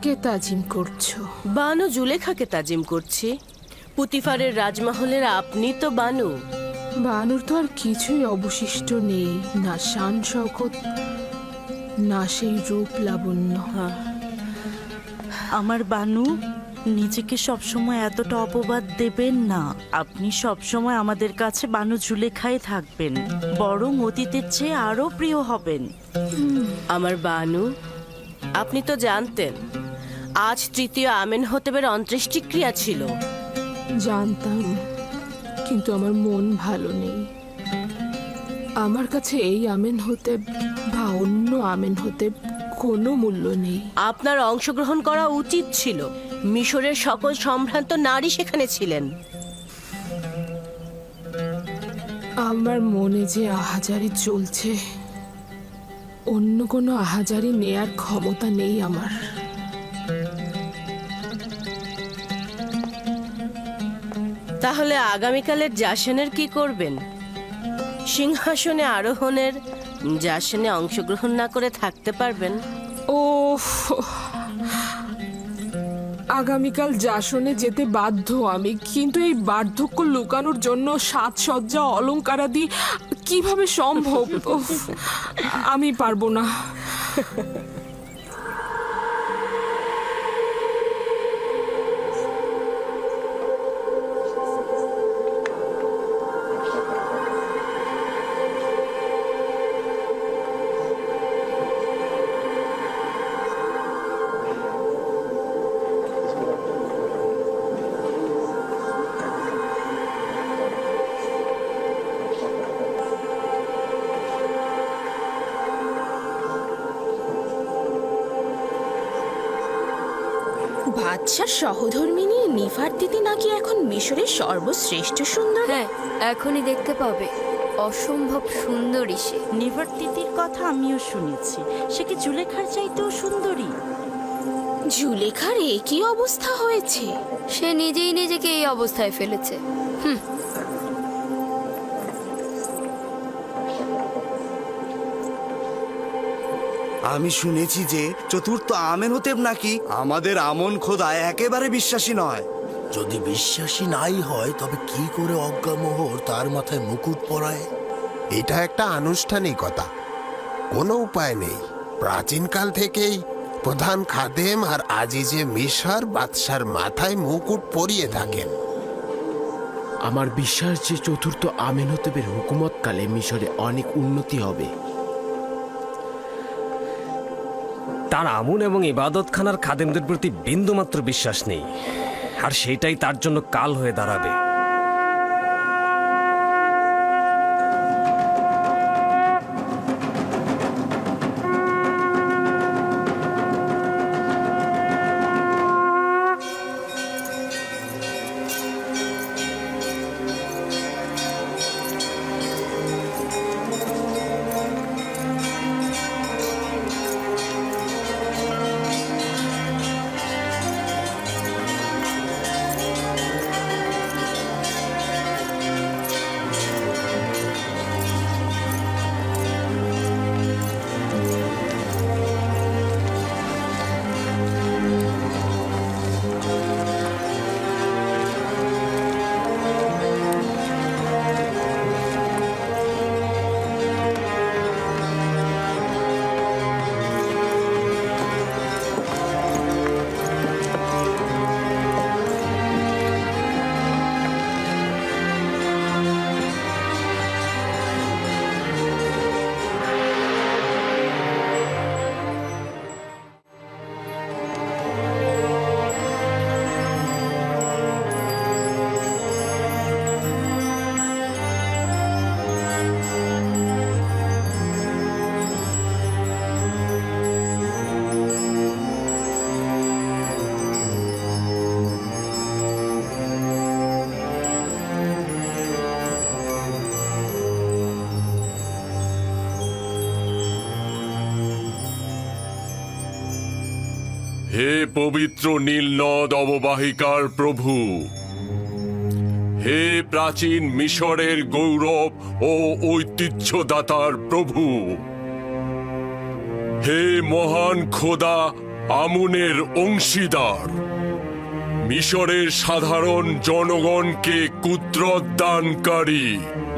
কাকে তাজিম করছো? বানু জুলেখাকে তাজিম করছি। পুতিফারের রাজমহলের আপনি তো বানু। বানুর তো আর কিছুই অবশিষ্ট নেই, না শান শওকত, না সেই রূপ লাবণ্য। আমার বানু, নিজেকে সবসময় এতটা অপবাদ দেবেন না। আপনি সবসময় আমাদের কাছে বানু জুলেখাই থাকবেন, বরং অতীতের চেয়ে আরো প্রিয় হবেন। আমার বানু, আপনি তো জানতেন আজ তৃতীয় আমেনহোতেবের অন্ত্যেষ্টিক্রিয়া ছিল। জানতাম, কিন্তু আমার মন ভালো নেই। আমার কাছে এই আমেনহোতেব বা অন্য আমেনহোতেব কোনো মূল্য নেই। আপনার অংশগ্রহণ করা উচিত ছিল। মিশরের সকল সম্ভ্রান্ত নারী সেখানে ছিলেন। আমার মনে যে আহাজারি চলছে, অন্য কোনো আহাজারি নেয়ার ক্ষমতা নেই আমার। তাহলে আগামীকালের জাসনের কি করবেন? সিংহাসনে আরোহণের জাসনে অংশগ্রহণ না করে থাকতে পারবেন? ও, আগামীকাল জাসনে যেতে বাধ্য আমি, কিন্তু এই বার্ধক্য লুকানোর জন্য সাজসজ্জা অলংকারাদি কিভাবে সম্ভব? উফ, আমি পারবো না। বাদশার সহধর্মিনী নিফারতিতি নাকি এখন মিশরের সর্বশ্রেষ্ঠ সুন্দর। হ্যাঁ, এখনই দেখতে পাবে। অসম্ভব সুন্দরী সে। নিভার্তিতির কথা আমিও শুনেছি, সে কি জুলেখার চাইতেও সুন্দরী? জুলেখার একই অবস্থা হয়েছে। সে নিজেই নিজেকে এই অবস্থায় ফেলেছে। আমি শুনেছি যে চতুর্থ আমেনহোতেব নাকি আমাদের আমন খোদা একেবারে বিশ্বাসী নয়। যদি বিশ্বাসী নাই হয় তবে কি করে অজ্ঞামোহর তার মাথায় মুকুট পরায়? এটা একটা আনুষ্ঠানিকতা, কোনো উপায় নেই। প্রাচীনকাল থেকেই প্রধান খাদেম আর আজিজে মিশর বাদশার মাথায় মুকুট পরিয়ে থাকেন। আমার বিশ্বাস যে চতুর্থ আমেনহোতেবের হুকুমতকালে মিশরে অনেক উন্নতি হবে। তার আমুন এবং ইবাদতখানার খাদেমদের প্রতি বিন্দুমাত্র বিশ্বাস নেই, আর সেটাই তার জন্য কাল হয়ে দাঁড়াবে। হে পবিত্র নীল নদ অববাহিকার প্রভু, হে প্রাচীন মিশরের গৌরব ও ঐতিহ্যদাতার প্রভু, হে মহান খোদা আমুনের অংশীদার। মিশরের সাধারণ জনগণকে কুদরত দানকারী,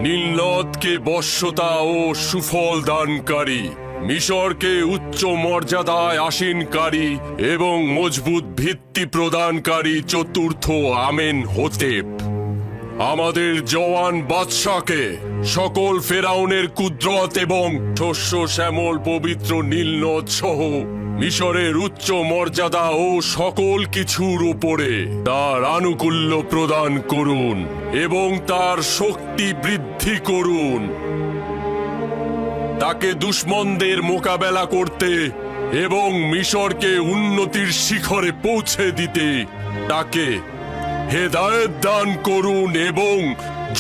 নীলনদকে বশ্যতা ও সুফল দানকারী, মিশরকে উচ্চ মর্যাদায় আসীনকারী এবং মজবুত ভিত্তি প্রদানকারী চতুর্থ আমেনহোতেপ আমাদের জওয়ান বাদশাকে সকল ফেরাউনের কুদরত এবং শস্য শ্যামল পবিত্র নীলনদ সহ মিশরের উচ্চ মর্যাদা ও সকল কিছুর উপরে তার আনুকূল্য প্রদান করুন এবং তার শক্তি বৃদ্ধি করুন। তাকে দুশমনদের মোকাবেলা করতে এবং মিশরকে উন্নতির শিখরে পৌঁছে দিতে তাকে হেদায়েত দান করুন এবং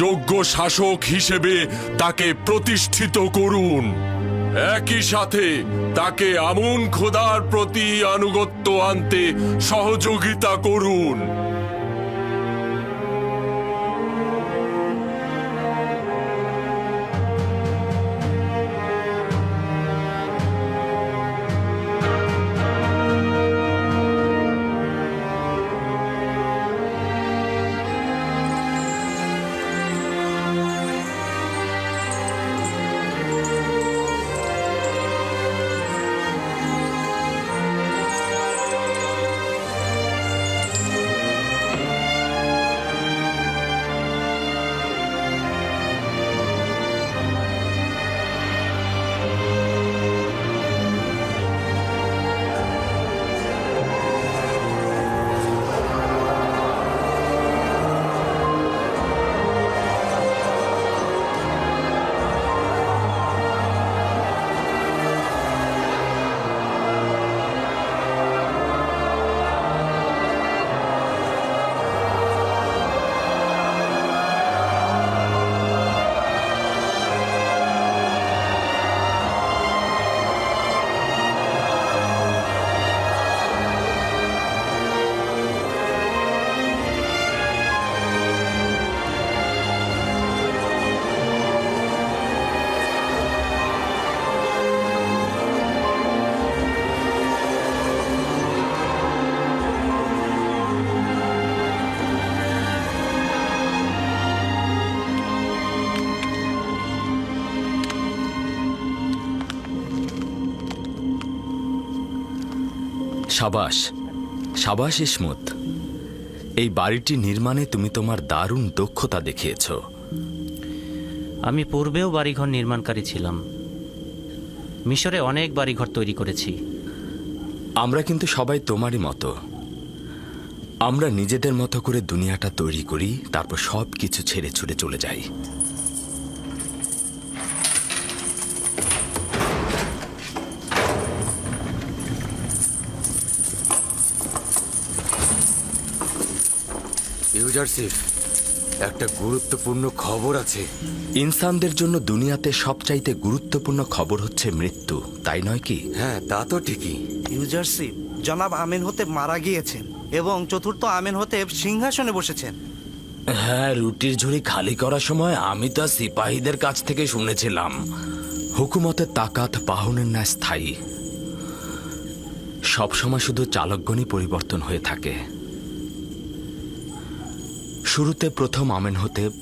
যোগ্য শাসক হিসেবে তাকে প্রতিষ্ঠিত করুন। একই সাথে তাকে আমুন খোদার প্রতি আনুগত্য আনতে সহযোগিতা করুন। সাবাস সাবাস ইসমত, এই বাড়িটি নির্মাণে তুমি তোমার দারুণ দক্ষতা দেখিয়েছ। আমি পূর্বেও বাড়িঘর নির্মাণকারী ছিলাম, মিশরে অনেক বাড়িঘর তৈরি করেছি। আমরা কিন্তু সবাই তোমারই মতো। আমরা নিজেদের মতো করে দুনিয়াটা তৈরি করি, তারপর সব কিছু ছেড়ে ছুড়ে চলে যাই। ইউজারশিপ, একটা গুরুত্বপূর্ণ খবর আছে। ইনসানদের জন্য দুনিয়াতে সবচাইতে গুরুত্বপূর্ণ খবর হচ্ছে মৃত্যু, তাই নয় কি? হ্যাঁ, তা তো ঠিকই। ইউজারশিপ, জনাব আমেনহোতেপ মারা গিয়েছেন এবং চতুর্থ আমেনহোতেপ সিংহাসনে বসেছেন। হ্যাঁ, রুটির ঝুড়ি খালি করার সময় আমি তা সিপাহীদের কাছ থেকে শুনেছিলাম। হুকুমতের তাকাত পাহনের ন্যায় স্থায়ী। সবসময় শুধু চালকগণই পরিবর্তন হয়ে থাকে। শুরুতে প্রথম আমেনহোতেপ,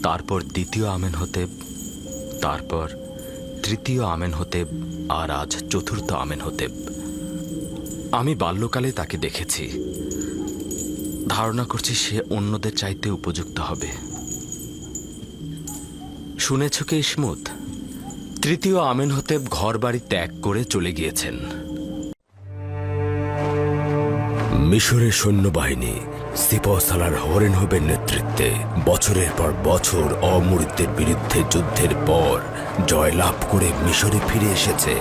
তারপর দ্বিতীয় আমেনহোতেপ, তারপর তৃতীয় আমেনহোতেপ, আর আজ চতুর্থ আমেনহোতেপ। আমি বাল্যকালে তাকে দেখেছি। ধারণা করছি সে অন্যদের চাইতে উপযুক্ত হবে। শুনেছ কি ইসমত, তৃতীয় আমেনহোতেপ ঘরবাড়ি ত্যাগ করে চলে গিয়েছেন। মিশরের সৈন্যবাহিনী সিপসালার হরেনহোবের নেতৃত্বে বছরের পর বছর অমূর্তের বিরুদ্ধে যুদ্ধের পর জয়লাভ করে মিশরে ফিরে এসেছে।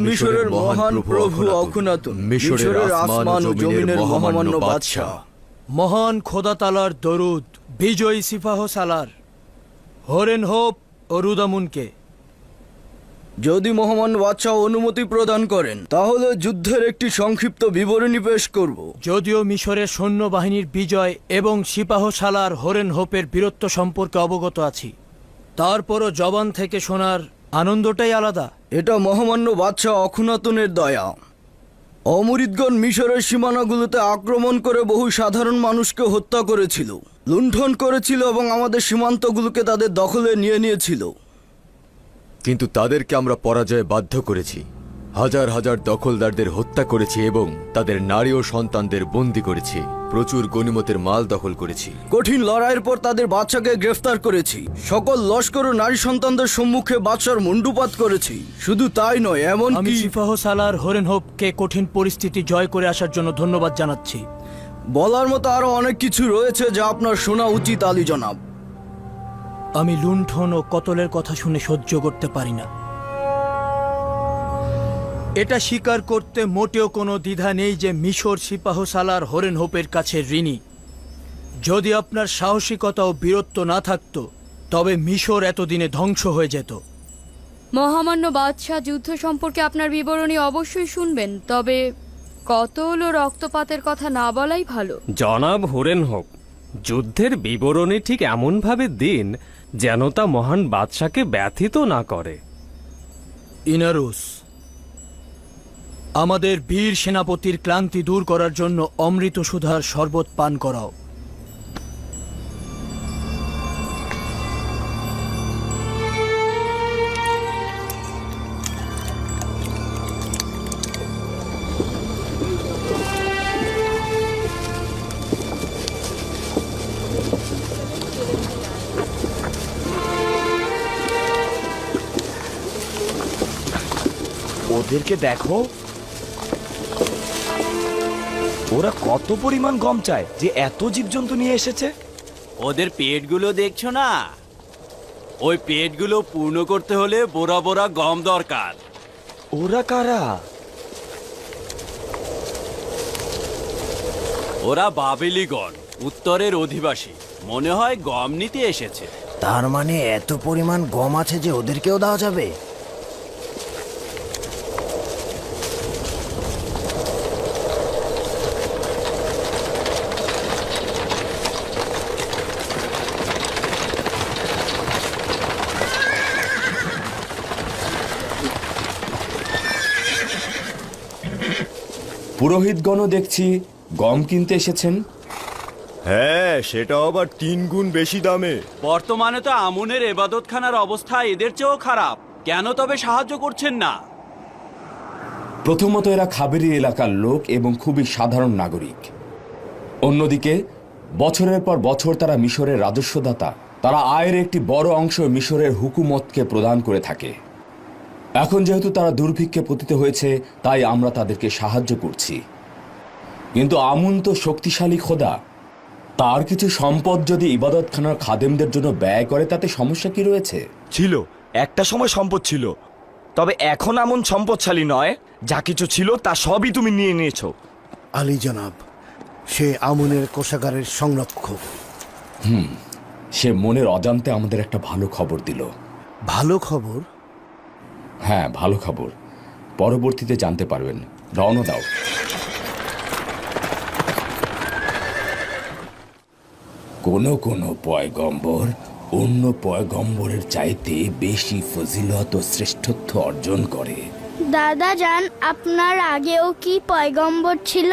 মিশরের মহান প্রভু অখুনাতুন, মিশরের আসমান ও জমিনের মহামান্য বাদশাহ। মহান খোদা তালার দরুদ বিজয়ী সিপাহ সালার হরেন হোপ ও রুদামুনকে। যদি মহামান্য বাদশাহ অনুমতি প্রদান করেন তাহলে যুদ্ধের একটি সংক্ষিপ্ত বিবরণী পেশ করব। যদিও মিশরের সৈন্যবাহিনীর বিজয় এবং সিপাহ সালার হরেন হোপের বীরত্ব সম্পর্কে অবগত আছি, তারপরও জবান থেকে শোনার আনন্দটাই আলাদা। এটা মহামান্য বাদশাহ অখুনাতুনের দয়া। অমরিদগণ মিশরের সীমানাগুলোতে আক্রমণ করে বহু সাধারণ মানুষকে হত্যা করেছিল, লুণ্ঠন করেছিল এবং আমাদের সীমান্তগুলোকে তাদের দখলে নিয়ে নিয়েছিল। কিন্তু তাদেরকে আমরা পরাজয়ে বাধ্য করেছি। হাজার হাজার দখলদারদের হত্যা করেছি এবং তাদের নারী ও সন্তানদের বন্দী করেছি। প্রচুর গনিমতের মাল দখল করেছি। কঠিন লড়াইয়ের পর তাদের বাদশাকে গ্রেফতার করেছি। সকল লস্কর ও নারী সন্তানদের সম্মুখে বাদশার মুন্ডুপাত করেছি। শুধু তাই নয়, আমি এমনকি সিপাহ সালার হরেন হোপকে কঠিন পরিস্থিতি জয় করে আসার জন্য ধন্যবাদ জানাচ্ছি। বলার মতো আরো অনেক কিছু রয়েছে যা আপনার শোনা উচিত আলী জনাব। আমি লুণ্ঠন ও কতলের কথা শুনে সহ্য করতে পারি না। এটা স্বীকার করতে মোটেও কোনো দ্বিধা নেই যে মিশর সিপাহ সালার হরেন হোপের কাছে ঋণী। যদি আপনার সাহসিকতা ও বীরত্ব না থাকতো তবে মিশর এতদিনে ধ্বংস হয়ে যেত। মহামান্য বাদশাহ যুদ্ধ সম্পর্কে আপনার বিবরণী অবশ্যই শুনবেন, তবে কতল ও রক্তপাতের কথা না বলাই ভালো। জনাব হরেন হোপ, যুদ্ধের বিবরণী ঠিক এমনভাবে দিন যেন তা মহান বাদশাকে ব্যথিত না করে। ইনারুস, আমাদের বীর সেনাপতির ক্লান্তি দূর করার জন্য অমৃত সুধার শরবত পান করাও। ওদেরকে দেখো, ওরা কত পরিমাণ গম চায় যে এত জীবজন্তু নিয়ে এসেছে। ওদের পেটগুলো দেখছো না? ওই পেটগুলো পূর্ণ করতে হলে বোরা বোরা গম দরকার। ওরা কারা? ওরা বাবেলিগণ, উত্তরের অধিবাসী। মনে হয় গম নিতে এসেছে। তার মানে এত পরিমাণ গম আছে যে ওদেরকেও দেওয়া যাবে? পুরোহিতগণও দেখছি গম কিনতে এসেছেন। হ্যাঁ, সেটা আবার 3 গুণ বেশি দামে। বর্তমানে তো আমুনের এবাদতখানার অবস্থা এদের চেয়েও খারাপ। কেন তবে সাহায্য করছেন না? প্রথমত এরা খাবেরি এলাকার লোক এবং খুবই সাধারণ নাগরিক। অন্যদিকে বছরের পর বছর তারা মিশরের রাজস্বদাতা। তারা আয়ের একটি বড় অংশ মিশরের হুকুমতকে প্রদান করে থাকে। এখন যেহেতু তারা দুর্ভিক্ষে পতিত হয়েছে, তাই আমরা তাদেরকে সাহায্য করছি। কিন্তু আমুন তো শক্তিশালী খোদা, তার কিছু সম্পদ যদি ইবাদতখানার খাদেমদের জন্য ব্যয় করে তাতে সমস্যা কি রয়েছে? ছিল, একটা সময় সম্পদ ছিল, তবে এখন এমন সম্পদশালী নয়। যা কিছু ছিল তা সবই তুমি নিয়ে নিয়েছো। আলী জনাব, সে আমুনের কোষাগারের সংরক্ষক। সে মনের অজান্তে আমাদের একটা ভালো খবর দিল। ভালো খবর? হ্যাঁ, ভালো খবর। পরবর্তীতে জানতে পারবেন। রওনা দাও। কোনো কোনো পয়গম্বর অন্য পয়গম্বরের চাইতে বেশি ফজিলত ও শ্রেষ্ঠত্ব অর্জন করে। দাদা জান, আপনার আগেও কি পয়গম্বর ছিল?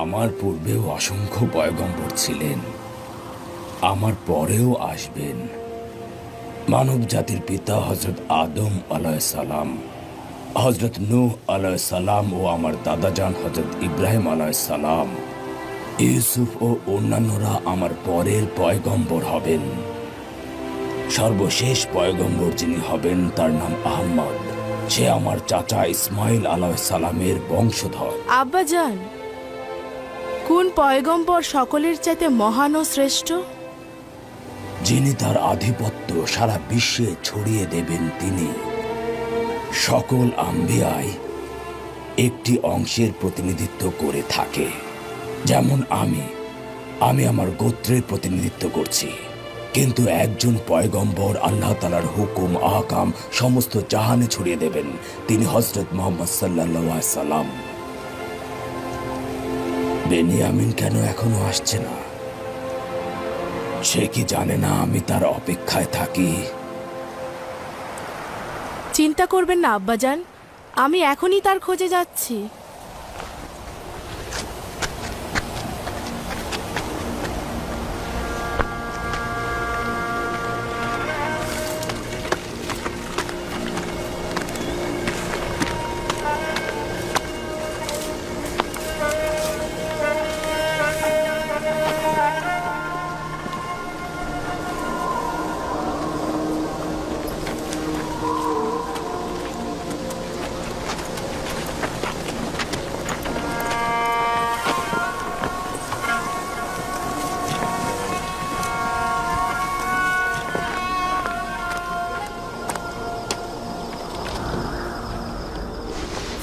আমার পূর্বেও অসংখ্য পয়গম্বর ছিলেন, আমার পরেও আসবেন। মানব জাতির পিতা হজরত আদম আলাইহিস সালাম, হজরত নূহ আলাইহিস সালাম ও আমার দাদাজান হজরত ইব্রাহিম আলাইহিস সালাম, ইউসুফ ও অন্যান্যরা আমার পরের পয়গম্বর হবেন। সর্বশেষ পয়গম্বর যিনি হবেন তার নাম আহমদ। সে আমার চাচা ইসমাইল আলাইহিস সালামের বংশধর। আব্বাজান, কোন পয়গম্বর সকলের চাইতে মহান ও শ্রেষ্ঠ? যিনি তার আধিপত্য সারা বিশ্বে ছড়িয়ে দেবেন তিনি। সকল আম্বিয়ায় একটি অংশের প্রতিনিধিত্ব করে থাকে। যেমন আমি আমার গোত্রের প্রতিনিধিত্ব করছি, কিন্তু একজন পয়গম্বর আল্লাহ তাআলার হুকুম আহকাম সমস্ত জাহানে ছড়িয়ে দেবেন। তিনি হযরত মুহাম্মদ সাল্লাল্লাহু আলাইহি সাল্লাম। বেনিয়ামিন কেন এখনো আসছে না? সে কি জানে না আমি তার অপেক্ষায় থাকি? চিন্তা করবেন না আব্বাজান, আমি এখনই তার খোঁজে যাচ্ছি।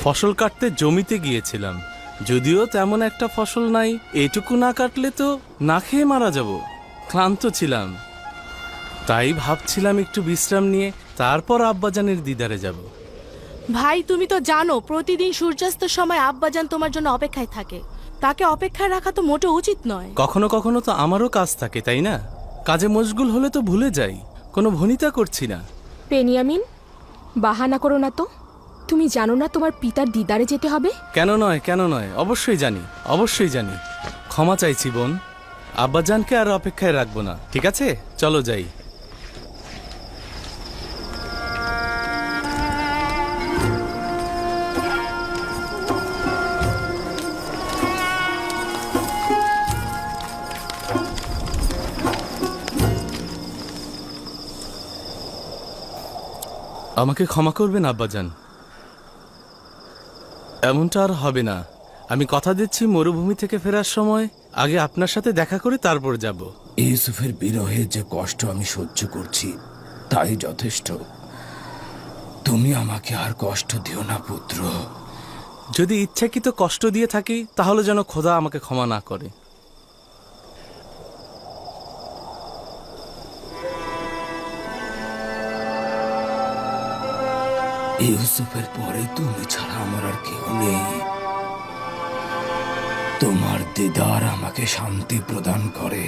ফসল কাটতে জমিতে গিয়েছিলাম, যদিও তেমন একটা ফসল নাই। এটুকু না কাটলে তো না খেয়ে মারা যাব। ক্লান্ত ছিলাম, তাই ভাবছিলাম একটু বিশ্রাম নিয়ে তারপর আব্বাজানের দিদারে যাব। ভাই, তুমি তো জানো প্রতিদিন সূর্যাস্তের সময় আব্বাজান তোমার জন্য অপেক্ষায় থাকে। তাকে অপেক্ষায় রাখা তো মোটেও উচিত নয়। কখনো কখনো তো আমারও কাজ থাকে, তাই না? কাজে মশগুল হলে তো ভুলে যাই। কোনো ভনিতা করছি না। বেনিয়ামিন, বাহানা করো না তো। তুমি জানো না তোমার পিতার দিদারে যেতে হবে? কেন নয়, কেন নয়, অবশ্যই জানি, অবশ্যই জানি। ক্ষমা চাইছি বোন, আব্বাজানকে আর অপেক্ষায় রাখবো না। ঠিক আছে, চলো যাই। আমাকে ক্ষমা করবেন আব্বাজান, এমনটা আর হবে না। আমি কথা দিচ্ছি মরুভূমি থেকে ফেরার সময় আগে আপনার সাথে দেখা করে তারপর যাব। ইউসুফের বিরহে যে কষ্ট আমি সহ্য করছি তাই যথেষ্ট। তুমি আমাকে আর কষ্ট দিও না পুত্র। যদি ইচ্ছাকৃত কষ্ট দিয়ে থাকি তাহলে যেন খোদা আমাকে ক্ষমা না করে। ইউসুফের পরে তুমি ছাড়া আমার আর কেউ নেই। তোমার দিদার আমাকে শান্তি প্রদান করে।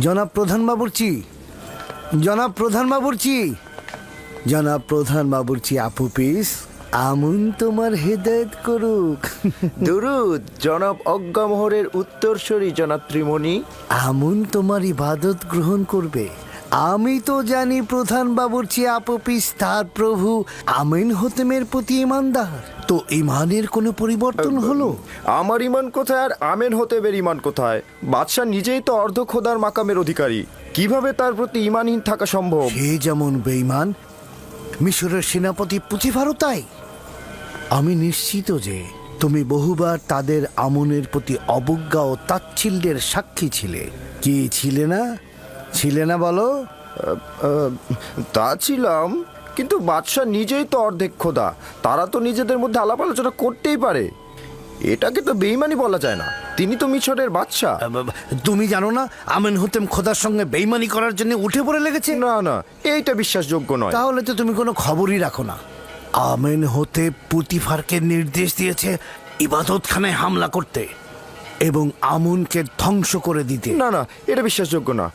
জনাব প্রধান বাবুর্চি, জনাব প্রধান বাবুর্চি, জনাব প্রধান বাবুর্চি আপুপিস, আমুন তোমার হেদায়েত করুক। দুরুদ জনাব অজ্ঞামোহরের উত্তরসূরি জনাব ত্রিমণি। আমুন তোমার ইবাদত গ্রহণ করবে। আমি তো জানি প্রধান বাবুর্চি আপুপিস তার প্রভু আমিন হোতেমের প্রতি ইমানদার। তো ইমানের কোনো পরিবর্তন হলো? আমার ইমান কোথায় আর আমেন হোতেমের ইমান কোথায়? বাদশাহ নিজেই তো অর্ধ খোদার মাকামের অধিকারী, কিভাবে তার প্রতি ইমানহীন থাকা সম্ভব? সে যেমন বেঈমান, মিশরের সেনাপতি পুতিফারও তাই। আমি নিশ্চিত যে তুমি বহুবার তাদের আমনের প্রতি অবজ্ঞা ও তাচ্ছিল্যের সাক্ষী ছিলে। কি ছিলে না? ছিলে না বলো? তা ছিলাম, কিন্তু বাদশাহ নিজেই তো অর্ধেক খোদা, তারা তো নিজেদের মধ্যে আলাপ আলোচনা করতেই পারে। এটাকে তো বেঈমানি বলা যায় না। তিনি তো মিশরের বাদশাহ। তুমি জানো না আমিন হোতেম খোদার সঙ্গে বেঈমানি করার জন্য উঠে পড়ে লেগেছে? না না, এইটা বিশ্বাসযোগ্য নয়। তাহলে তো তুমি কোনো খবরই রাখো না। আমিন হোতেম পুতিফারকে নির্দেশ দিয়েছে ইবাদতখানায় হামলা করতে এবং আমুনকে ধ্বংস করে দিতে। না না, এটা বিশ্বাসযোগ্য না।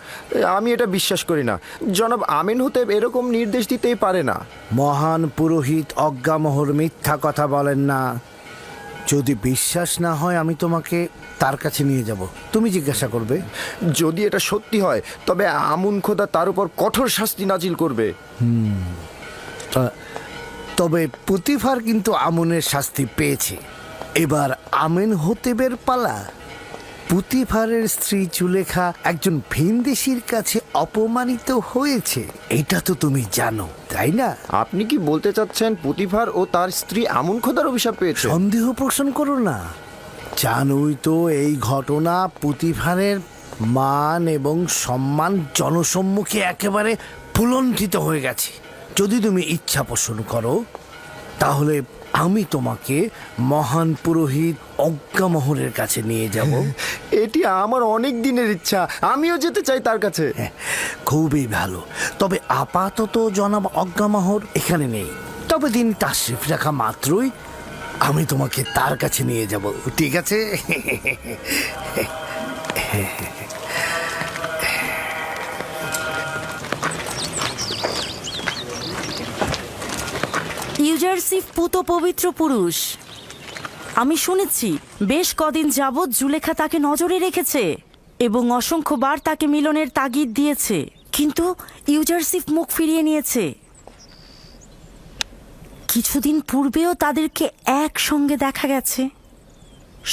আমি এটা বিশ্বাস করি না। জনাব আমিন হোতেম এরকম নির্দেশ দিতেই পারে না। মহান পুরোহিত অজ্ঞামোহর মিথ্যা কথা বলেন না। যদি বিশ্বাস না হয় আমি তোমাকে তার কাছে নিয়ে যাব, তুমি জিজ্ঞাসা করবে। যদি এটা সত্যি হয় তবে আমুন খোদা তার উপর কঠোর শাস্তি নাজিল করবে। তবে পুতিফার কিন্তু আমুনের শাস্তি পেয়েছে, এবার আমেনহোতেবের পালা। পুতিফারের স্ত্রী জুলেখা একজন ভিনদেশীর কাছে অপমানিত হয়েছে, এটা তো তুমি জানো, তাই না? আপনি কি বলতে চাচ্ছেন পুতিফার ও তার স্ত্রী আমুন খোদার অভিশাপ পেয়েছে? সন্দেহ পোষণ করো না, জানোই তো এই ঘটনা পুতিফারের মান এবং সম্মান জনসম্মুখে একেবারে ফুলন্ঠিত হয়ে গেছে। যদি তুমি ইচ্ছা পোষণ করো তাহলে আমি তোমাকে মহান পুরোহিত অজ্ঞামোহরের কাছে নিয়ে যাব। এটি আমার অনেক দিনের ইচ্ছা, আমিও যেতে চাই তার কাছে। খুবই ভালো, তবে আপাতত জনাব অজ্ঞামোহর এখানে নেই, তবে দিন তাশরিফ রাখা মাত্রই আমি তোমাকে তার কাছে নিয়ে যাব, ঠিক আছে? ইউজারসিফ পুত পবিত্র পুরুষ। আমি শুনেছি বেশ কদিন যাবৎ জুলেখা তাকে নজরে রেখেছে এবং অসংখ্যবার তাকে মিলনের তাগিদ দিয়েছে, কিন্তু ইউজারসিফ মুখ ফিরিয়ে নিয়েছে। কিছুদিন পূর্বেও তাদেরকে একসঙ্গে দেখা গেছে।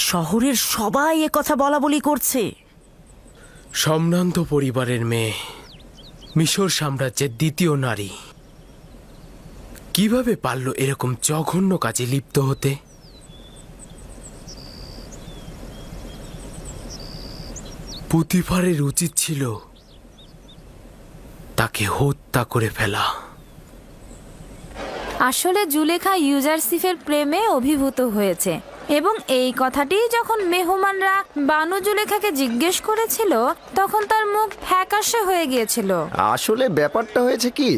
শহরের সবাই একথা বলা বলি করছে। সম্ভ্রান্ত পরিবারের মেয়ে, মিশর সাম্রাজ্যের দ্বিতীয় নারী, কিভাবে পারল এরকম জঘন্য কাজে লিপ্ত হতে? পুতিফারের উচিত ছিল তাকে হত্যা করে ফেলা। আসলে জুলেখা ইউজারসিফের প্রেমে অভিভূত হয়েছে এবং এই কথাটি যখন মেহমানরা বানু জুলেখাকে জিজ্ঞেস করেছিল তখন তার মুখ ফ্যাকাশে হয়ে গিয়েছিল। আসলে ব্যাপারটা হয়েছে কি,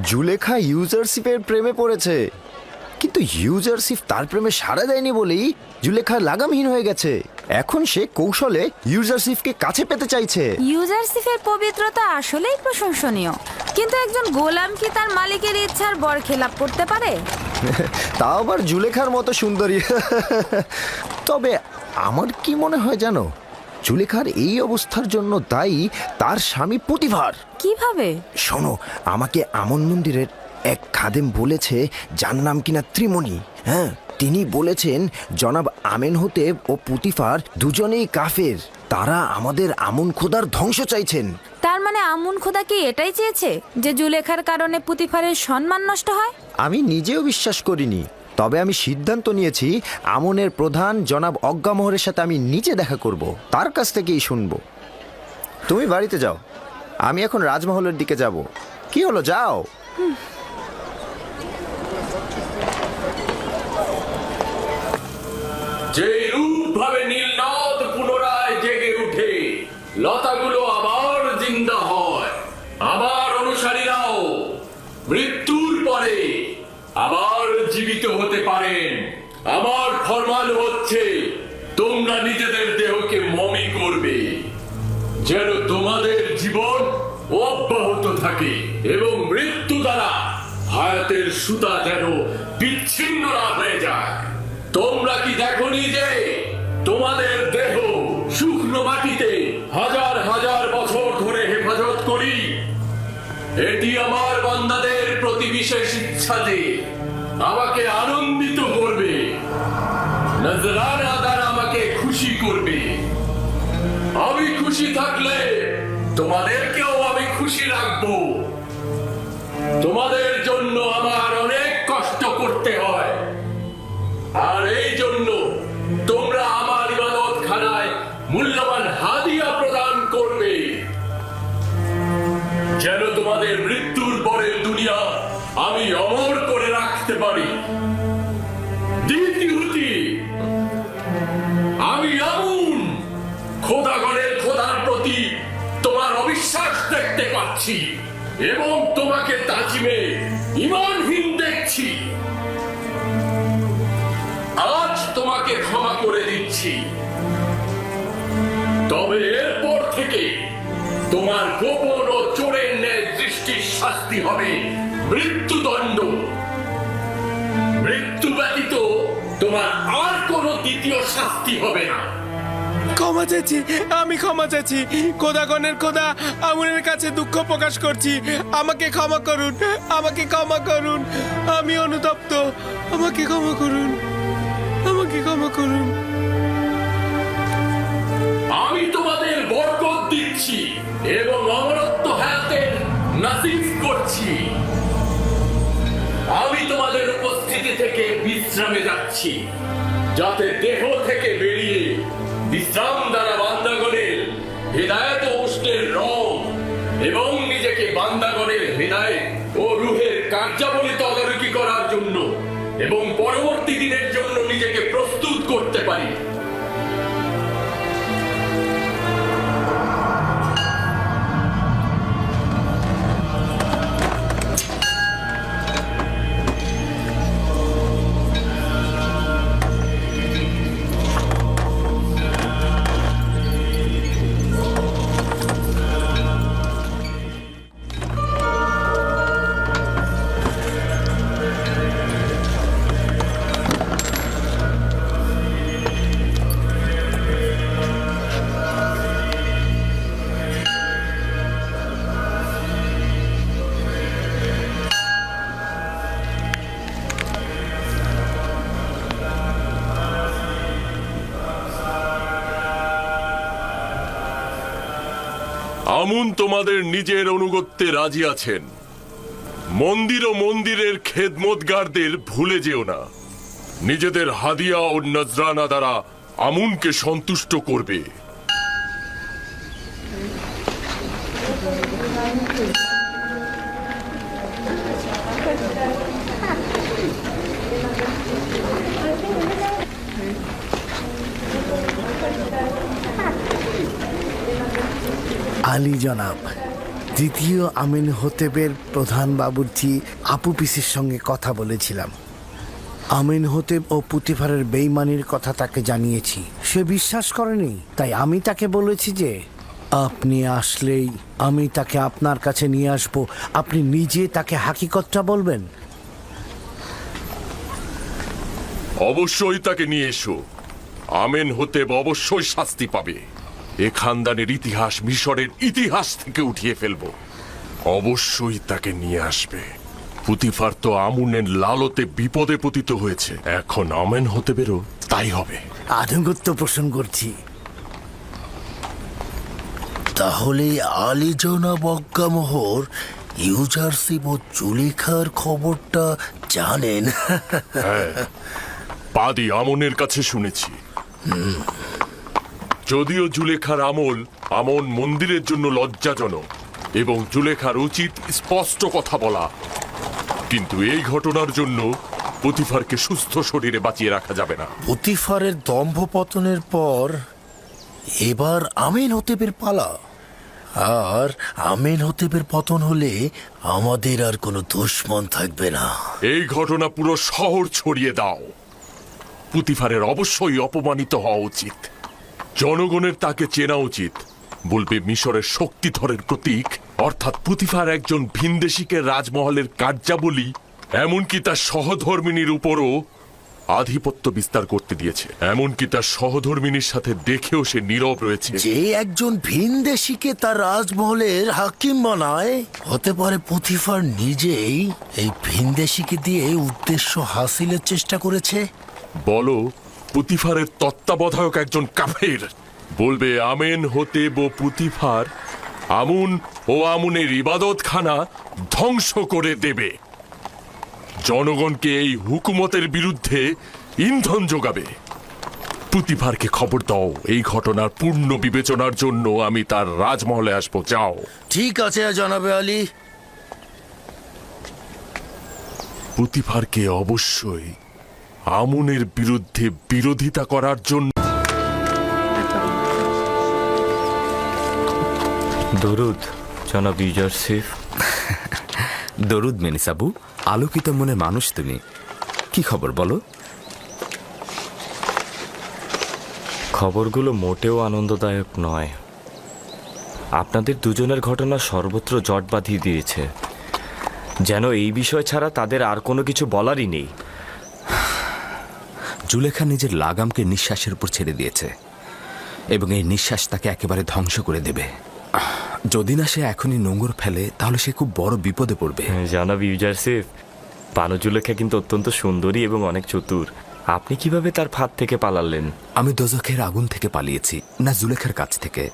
জুলেখা ইউজারসিফের প্রেমে পড়েছে, কিন্তু ইউজারসিফ তার প্রেমে সাড়া দেয়নি বলেই জুলেখা লাগামহীন হয়ে গেছে। এখন সে কৌশলে ইউজারসিফকে কাছে পেতে চাইছে। ইউজারসিফের পবিত্রতা আসলেই প্রশংসনীয়, কিন্তু একজন গোলাম কি তার মালিকের ইচ্ছার বরখেলাপ করতে পারে? তা আবার জুলেখার মতো সুন্দরী। তবে আমার কি মনে হয় জানো, জুলেখার এই অবস্থার জন্য দায়ী তার স্বামী পুতিফার। কিভাবে? শোনো, আমাকে আমন মন্দিরের এক খাদেম বলেছে, যার নাম কিনা ত্রিমণি। হ্যাঁ, তিনি বলেছেন জনাব আমেনহোতেব ও পুতিফার দুজনেই কাফের, তারা আমাদের আমন খোদার ধ্বংস চাইছেন। তার মানে আমুন খোদা কি এটাই চেয়েছে যে জুলেখার কারণে পুতিফারের সম্মান নষ্ট হয়? আমি নিজেও বিশ্বাস করিনি, তবে আমি সিদ্ধান্ত নিয়েছি আমনের প্রধান জনাব অজ্ঞামোহরের সাথে আমি নিজে দেখা করব, তার কাছ থেকেই শুনবো। তুমি বাড়িতে যাও, আমি এখন রাজমহলের দিকে যাব। কি হলো, যাও। যে রূপ ভাবে নীলনদ পুনরায় জেগে উঠে, লতাগুলো আবার জিন্দা হয়, আবার অনুসারীরাও মৃত্যুর পরে আবার জীবিত হতে পারেন। আমার ফরমান হচ্ছে তোমরা নিজেদের দেহকে মমি করবে, যেন তোমাদের জীবন অব্যাহত থাকে এবং মৃত্যু দ্বারা হায়াতের সুতা যেন বিচ্ছিন্ন না হয়ে যায়। তোমরা কি দেখোনি যে তোমাদের দেহ শুকনো মাটিতে হাজার হাজার বছর ধরে হেফাজত করি? এটি আমার বান্দাদের প্রতি বিশেষ ইচ্ছা যে আমাকে আনন্দিত করবে, নজরানা দ্বারা আমাকে খুশি করবে। আমি খুশি থাকলে তোমাদেরকেও আমি খুশি রাখবো। তোমাদের জন্য আমার অনেক কষ্ট করতে হয়, আর এই জন্য তোমরা আমার ইবাদতখানায় মূল্যবান হাদিয়া প্রদান করবে, যেন তোমাদের মৃত্যুর পরের দুনিয়া আমি অমর করে রাখতে পারি। দ্বিতীয়টি, আমি আমুন খোদাগণের খোদার প্রতি তোমার অবিশ্বাস দেখতে পাচ্ছি এবং তোমাকে তাজিমে ঈমানহীন দেখছি। আজ তোমাকে ক্ষমা করে দিচ্ছি, তবে এরপর থেকে তোমার গোপন ও চোরের ন্যায় দৃষ্টির শাস্তি হবে মৃত্যুদণ্ড। মৃত্যু ব্যতীত তোমার আর কোনো দ্বিতীয় শাস্তি হবে না। ক্ষমা চাচ্ছি, আমি ক্ষমা চাচ্ছি। খোদাগণের খোদা, আমুনের কাছে দুঃখ প্রকাশ করছি। আমাকে ক্ষমা করুন, আমাকে ক্ষমা করুন। আমি অনুতপ্ত, আমাকে ক্ষমা করুন, আমাকে ক্ষমা করুন। আমি তোমাদের বরকত দিচ্ছি এবং অমরত্ব হায়াতের নাসিব করছি। আমি তোমাদের উপস্থিতি থেকে বিশ্রামে যাচ্ছি, যাতে দেহ থেকে বেরিয়ে বিশ্রাম দ্বারা বান্দাগণের হৃদায়ত উষ্ণের রং এবং নিজেকে বান্দাগণের হৃদয় ও রুহের কার্যাবলী তদারকি করার জন্য এবং পরবর্তী দিনের জন্য নিজেকে প্রস্তুত করতে পারি। আমুন তোমাদের নিজের অনুগত্যে রাজি আছেন। মন্দির ও মন্দিরের খেদমতগারদের ভুলে যেও না। নিজেদের হাদিয়া ও নজরানা দ্বারা আমুনকে সন্তুষ্ট করবে। আলী জনাব, দ্বিতীয় আমিন হতেবের প্রধান বাবুর্চি আপু পিসির সঙ্গে কথা বলেছিলাম। আমিন হতেব ও পুতিফারের বেইমানির কথা তাকে জানিয়েছি। সে বিশ্বাস করেনি, তাই আমি তাকে বলেছি যে আপনি আসলেই আমি তাকে আপনার কাছে নিয়ে আসব। আপনি নিজে তাকে হাকিকতটা বলবেন। অবশ্যই তাকে নিয়ে এসো। আমেন হতেব অবশ্যই শাস্তি পাবে। এ খানদানের ইতিহাস মিশরের ইতিহাস থেকে উঠিয়ে ফেলবো। অবশ্যই তাকে নিয়ে আসবে। পুতিফার তো আমুনের লালতে বিপদে পতিত হয়েছে, এখন আমেন হতেবেরও তাই হবে। আনুগত্য পোষণ করছি। তাহলে আলী জনাব অজ্ঞামোহর ইউজারশিপ ও জুলেখার খবরটা জানেন? হ্যাঁ, পাদি আমনের কাছে শুনেছি। যদিও জুলেখার আমন মন্দিরের জন্য লজ্জাজনক এবং জুলেখার উচিত স্পষ্ট কথা বলা, কিন্তু এই ঘটনার জন্য পুতিফারকে সুস্থ শরীরে বাঁচিয়ে রাখা যাবে না। পুতিফারের দম্ভ পতনের পর এবার আমিন হতেবের পালা। আর আমিন হতেবের পতন হলে আমাদের আর কোনো দুশমন থাকবে না। এই ঘটনা পুরো শহর ছড়িয়ে দাও। পুতিফারের অবশ্যই অপমানিত হওয়া উচিত। জনগণের তাকে চেনা উচিত। বলবে মিশরের শক্তিধরের প্রতীক, অর্থাৎ পুতিফার একজন ভিনদেশিকে রাজমহলের কার্যাবলী, এমনকি তার সহধর্মিনীর উপরও আধিপত্য বিস্তার করতে দিয়েছে। এমনকি তার সহধর্মিনীর সাথে দেখেও সে নীরব রয়েছে। যে একজন ভিনদেশিকে তার রাজমহলের হাকিম বানায়, হতে পারে পুতিফার নিজেই এই ভিনদেশিকে দিয়ে উদ্দেশ্য হাসিলের চেষ্টা করেছে। বলো পুতিফারের তত্ত্বাবধায়ক একজন কাফের। বলবে আমেন হতেব ও পুতিফার আমুন ও আমুনের ইবাদতখানা ধ্বংস করে দেবে। জনগণকে এই হুকুমতের বিরুদ্ধে ইন্ধন যোগাবে। পুতিফারকে খবর দাও, এই ঘটনার পূর্ণ বিবেচনার জন্য আমি তার রাজমহলে আসবো। যাও। ঠিক আছে জনাবে আলী। পুতিফারকে অবশ্যই আমুনের বিরুদ্ধে বিরোধিতা করার জন্য। দরুদ জনাব ইউজারশিপ। দরুদ মেনিসাবু, আলোকিত মনে মানুষ তুমি। কি খবর বলো? খবরগুলো মোটেও আনন্দদায়ক নয়। আপনাদের দুজনের ঘটনা সর্বত্র জট বাঁধিয়ে দিয়েছে। যেন এই বিষয় ছাড়া তাদের আর কোনো কিছু বলারই নেই। জুলেখা নিজের লাগামকে নিঃশ্বাসের উপর ছেড়ে দিয়েছে এবং এই নিঃশ্বাস তাকে একেবারে ধ্বংস করে দেবে। যদি না সে এখনই নোঙর ফেলে তাহলে সে খুব বড় বিপদে পড়বে। জনাব ইউজারসিফ, বানু জুলেখা কিন্তু অত্যন্ত সুন্দরী এবং অনেক চতুর। আপনি কিভাবে তার ফাঁদ থেকে পালালেন? আমি দোজখের আগুন থেকে পালিয়েছি, না জুলেখার কাছ থেকে।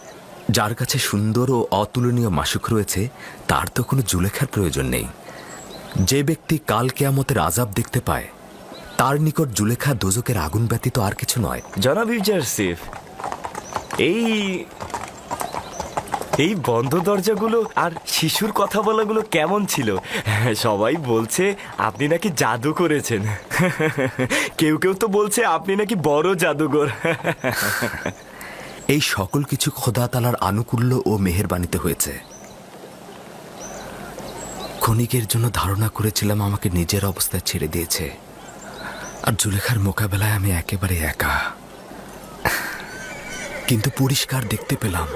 যার কাছে সুন্দর ও অতুলনীয় মাসুক রয়েছে তার তো কোনো জুলেখার প্রয়োজন নেই। যে ব্যক্তি কাল কিয়ামতের আযাব দেখতে পায় তার নিকট জুলেখা দোজখের আগুন ব্যতীত আর কিছু নয়। জনাব ইউজারসিফ, এই বন্ধ দরজাগুলো আর শিশুর কথা বলাগুলো কেমন ছিল? সবাই বলছে আপনি নাকি জাদু করেছেন। কেউ কেউ তো বলছে আপনি নাকি বড় জাদুঘর। এই সকল কিছু খোদা তাআলার আনুকূল্য ও মেহেরবানিতে হয়েছে। ক্ষণিকের জন্য ধারণা করেছিলাম আমাকে নিজের অবস্থায় ছেড়ে দিয়েছে, আর জুলেখার মোকাবেলায় আমি একেবারে একা। কিন্তু পরিষ্কার দেখতে পেলাম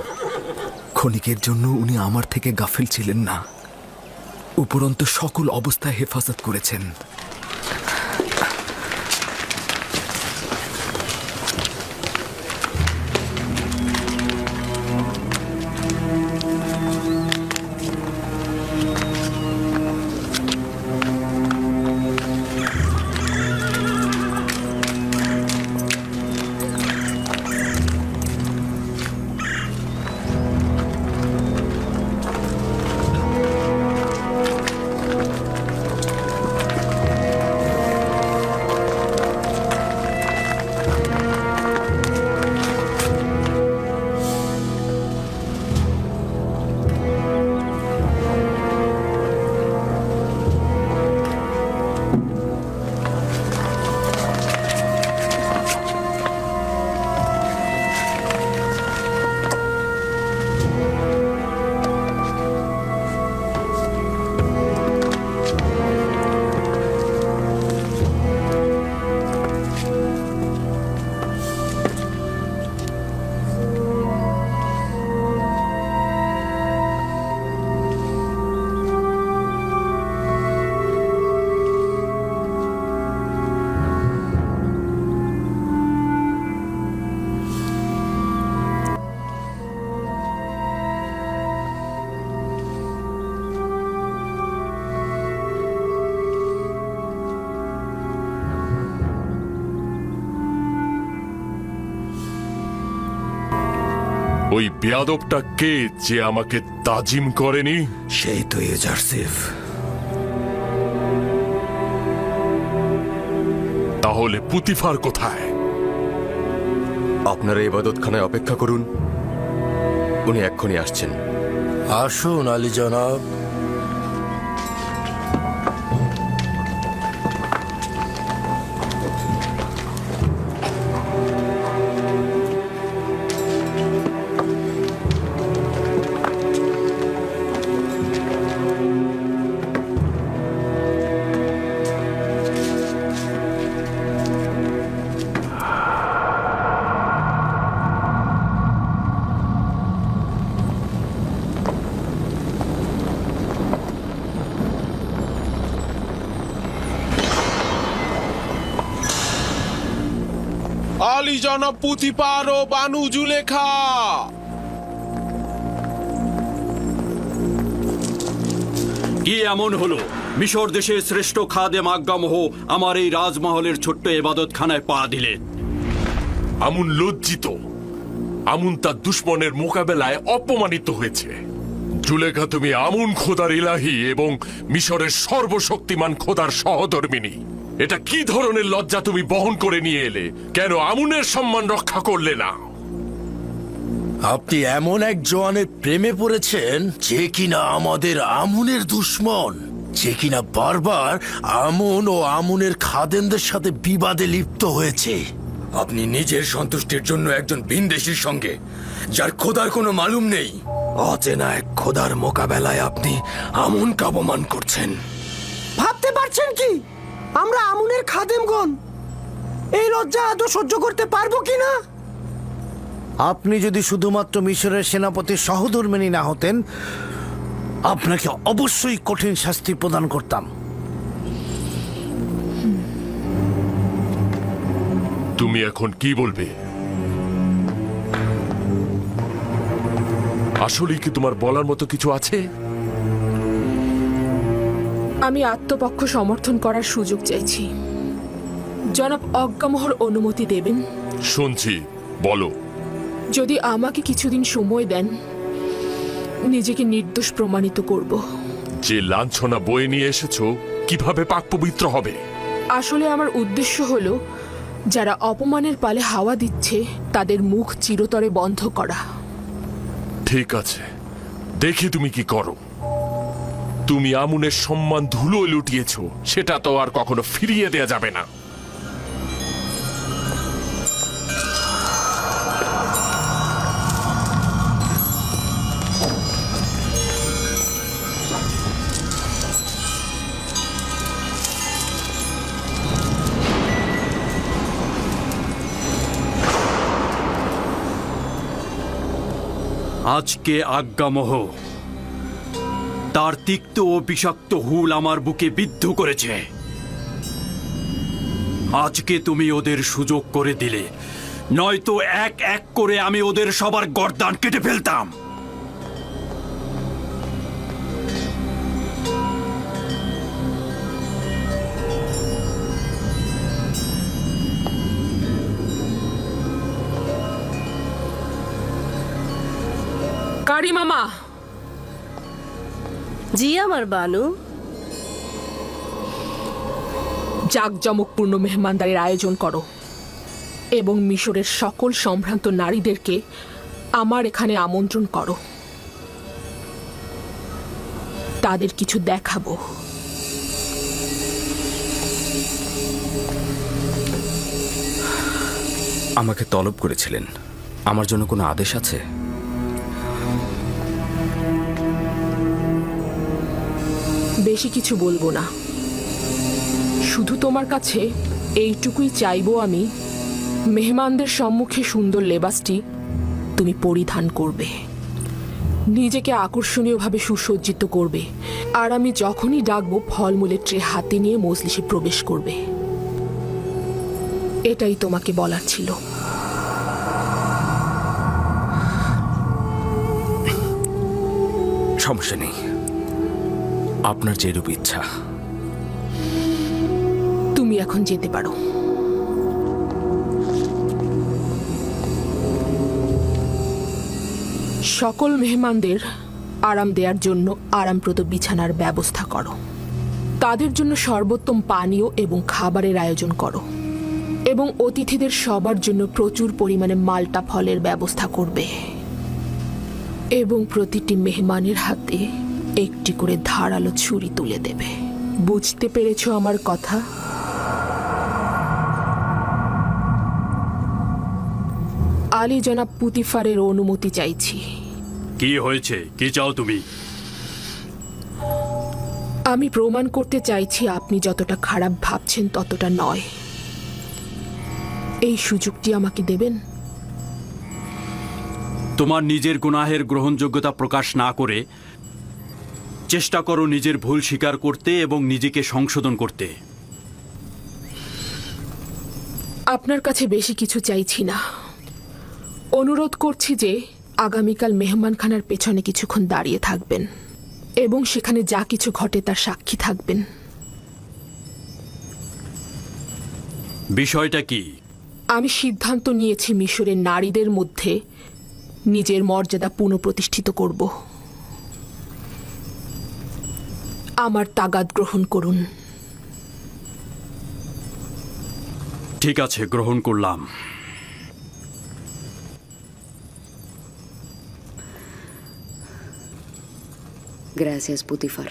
ক্ষণিকের জন্য উনি আমার থেকে গাফিল ছিলেন না, উপরন্তু সকল অবস্থায় হেফাজত করেছেন। ওই বেয়াদবটা কে যে আমাকে তাজিম করেনি? সেই তো ইউজারসিফ। তাহলে পুতিফার কোথায়? আপনারা ইবাদতখানায় অপেক্ষা করুন, উনি এক্ষুনি আসছেন। আসুন আলী জনাব। আলী জনাব পুতিফার ও বানু জুলেখা। কি এমন হলো মিশর দেশের শ্রেষ্ঠ খাদেম আজ্ঞামহ আমার এই রাজমহলের ছোট্ট ইবাদতখানায় পা দিলেন? আমুন লজ্জিত। আমুন তার দুশ্মনের মোকাবেলায় অপমানিত হয়েছে। জুলেখা, তুমি আমুন খোদার ইলাহি এবং মিশরের সর্বশক্তিমান খোদার সহধর্মিনী। এটা কি ধরনের লজ্জা তুমি বহন করে নিয়ে এলে? কেন আমুনের সম্মান রক্ষা করলে না? আপনি এমন এক জওয়ানের প্রেমে পড়েছেন যে কিনা আমাদের আমুনের দুশ্মন, যে কিনা বারবার আমুন ও আমুনের খাদেমদের সাথে বিবাদে লিপ্ত হয়েছে। আপনি নিজের সন্তুষ্টির জন্য একজন ভিনদেশীর সঙ্গে, যার খোদার কোনো মালুম নেই, অচেনা এক খোদার মোকাবেলায় আপনি আমুনকে অপমান করছেন। ভাবতে পারছেন কি আমরা আমুনের খাদেমগণ এই লজ্জা আদৌ সহ্য করতে পারবো কিনা? আপনি যদি শুধুমাত্র মিশরের সেনাপতির সহধর্মিণী না হতেন, আপনাকে অবশ্যই কঠিন শাস্তি প্রদান করতাম। তুমি এখন কি বলবে? আসলেই কি তোমার বলার মতো কিছু আছে? আমি আত্মপক্ষ সমর্থন করার সুযোগ চাইছি। জনাব অজ্ঞামোহর অনুমতি দেবেন? শুনছি, বলো। যদি আমাকে কিছুদিন সময় দেন, নিজেকে নির্দোষ প্রমাণিত করব। যে লাঞ্ছনা বয়ে নিয়ে এসেছো কিভাবে পাক পবিত্র হবে? আসলে আমার উদ্দেশ্য হলো যারা অপমানের পালে হাওয়া দিচ্ছে তাদের মুখ চিরতরে বন্ধ করা। ঠিক আছে, দেখি তুমি কি করো। তুমি আমুনের সম্মান ধুলো লুটিয়েছো, সেটা তো আর কখনো ফিরিয়ে দেয়া যাবে না। আজকে আজ্ঞামোহ তার তিক্ত ও বিষাক্ত হুল আমার বুকে বিদ্ধ করেছে। আজকে তুমি ওদের সুযোগ করে দিলে, নয়তো এক এক করে আমি ওদের সবার গর্দান কেটে ফেলতাম। কারি মামা। জি আমার বানু। জাঁকজমকপূর্ণ মেহমানদারির আয়োজন করো এবং মিশরের সকল সম্ভ্রান্ত নারীদেরকে আমার এখানে আমন্ত্রণ করো। তাদের কিছু দেখাবো। আমাকে তলব করেছিলেন, আমার জন্য কোনো আদেশ আছে? বেশি কিছু বলবো না, শুধু তোমার কাছে এইটুকুই চাইবো আমি, মেহমানদের সম্মুখে সুন্দর লেবাসটি তুমি পরিধান করবে, নিজেকে আকর্ষণীয়ভাবে সুসজ্জিত করবে, আর আমি যখনই ডাকবো ফলমূলের ট্রে হাতে নিয়ে মজলিসে প্রবেশ করবে। এটাই তোমাকে বলার ছিল। সমস্যা নেই, আপনার যেরূপ ইচ্ছা। তুমি এখন যেতে পারো। সকল মেহমানদের আরাম দেওয়ার জন্য আরামপ্রদ বিছানার ব্যবস্থা করো। তাদের জন্য সর্বোত্তম পানীয় এবং খাবারের আয়োজন করো এবং অতিথিদের সবার জন্য প্রচুর পরিমাণে মাল্টা ফলের ব্যবস্থা করবে এবং প্রতিটি মেহমানের হাতে একটি করে ধারালো ছুরি তুলে দেবে। বুঝতে পেরেছো আমার কথা? আলী জনাব পুতিফারের অনুমতি চাইছি। কি হয়েছে? কি চাও তুমি? আমি প্রমাণ করতে চাইছি আপনি যতটা খারাপ ভাবছেন ততটা নয়। এই সুযোগটি আমাকে দেবেন? তোমার নিজের গুনাহের গ্রহণযোগ্যতা প্রকাশ না করে চেষ্টা করো নিজের ভুল স্বীকার করতে এবং নিজেকে সংশোধন করতে। আপনার কাছে বেশি কিছু চাইছি না। অনুরোধ করছি যে আগামীকাল মেহমানখানার পেছনে কিছুক্ষণ দাঁড়িয়ে থাকবেন এবং সেখানে যা কিছু ঘটে তার সাক্ষী থাকবেন। বিষয়টা কি? আমি সিদ্ধান্ত নিয়েছি মিশরের নারীদের মধ্যে নিজের মর্যাদা পুনঃপ্রতিষ্ঠিত করব। আমার তাগাদ গ্রহণ করুন। ঠিক আছে, গ্রহণ করলাম। Gracias, Putifar.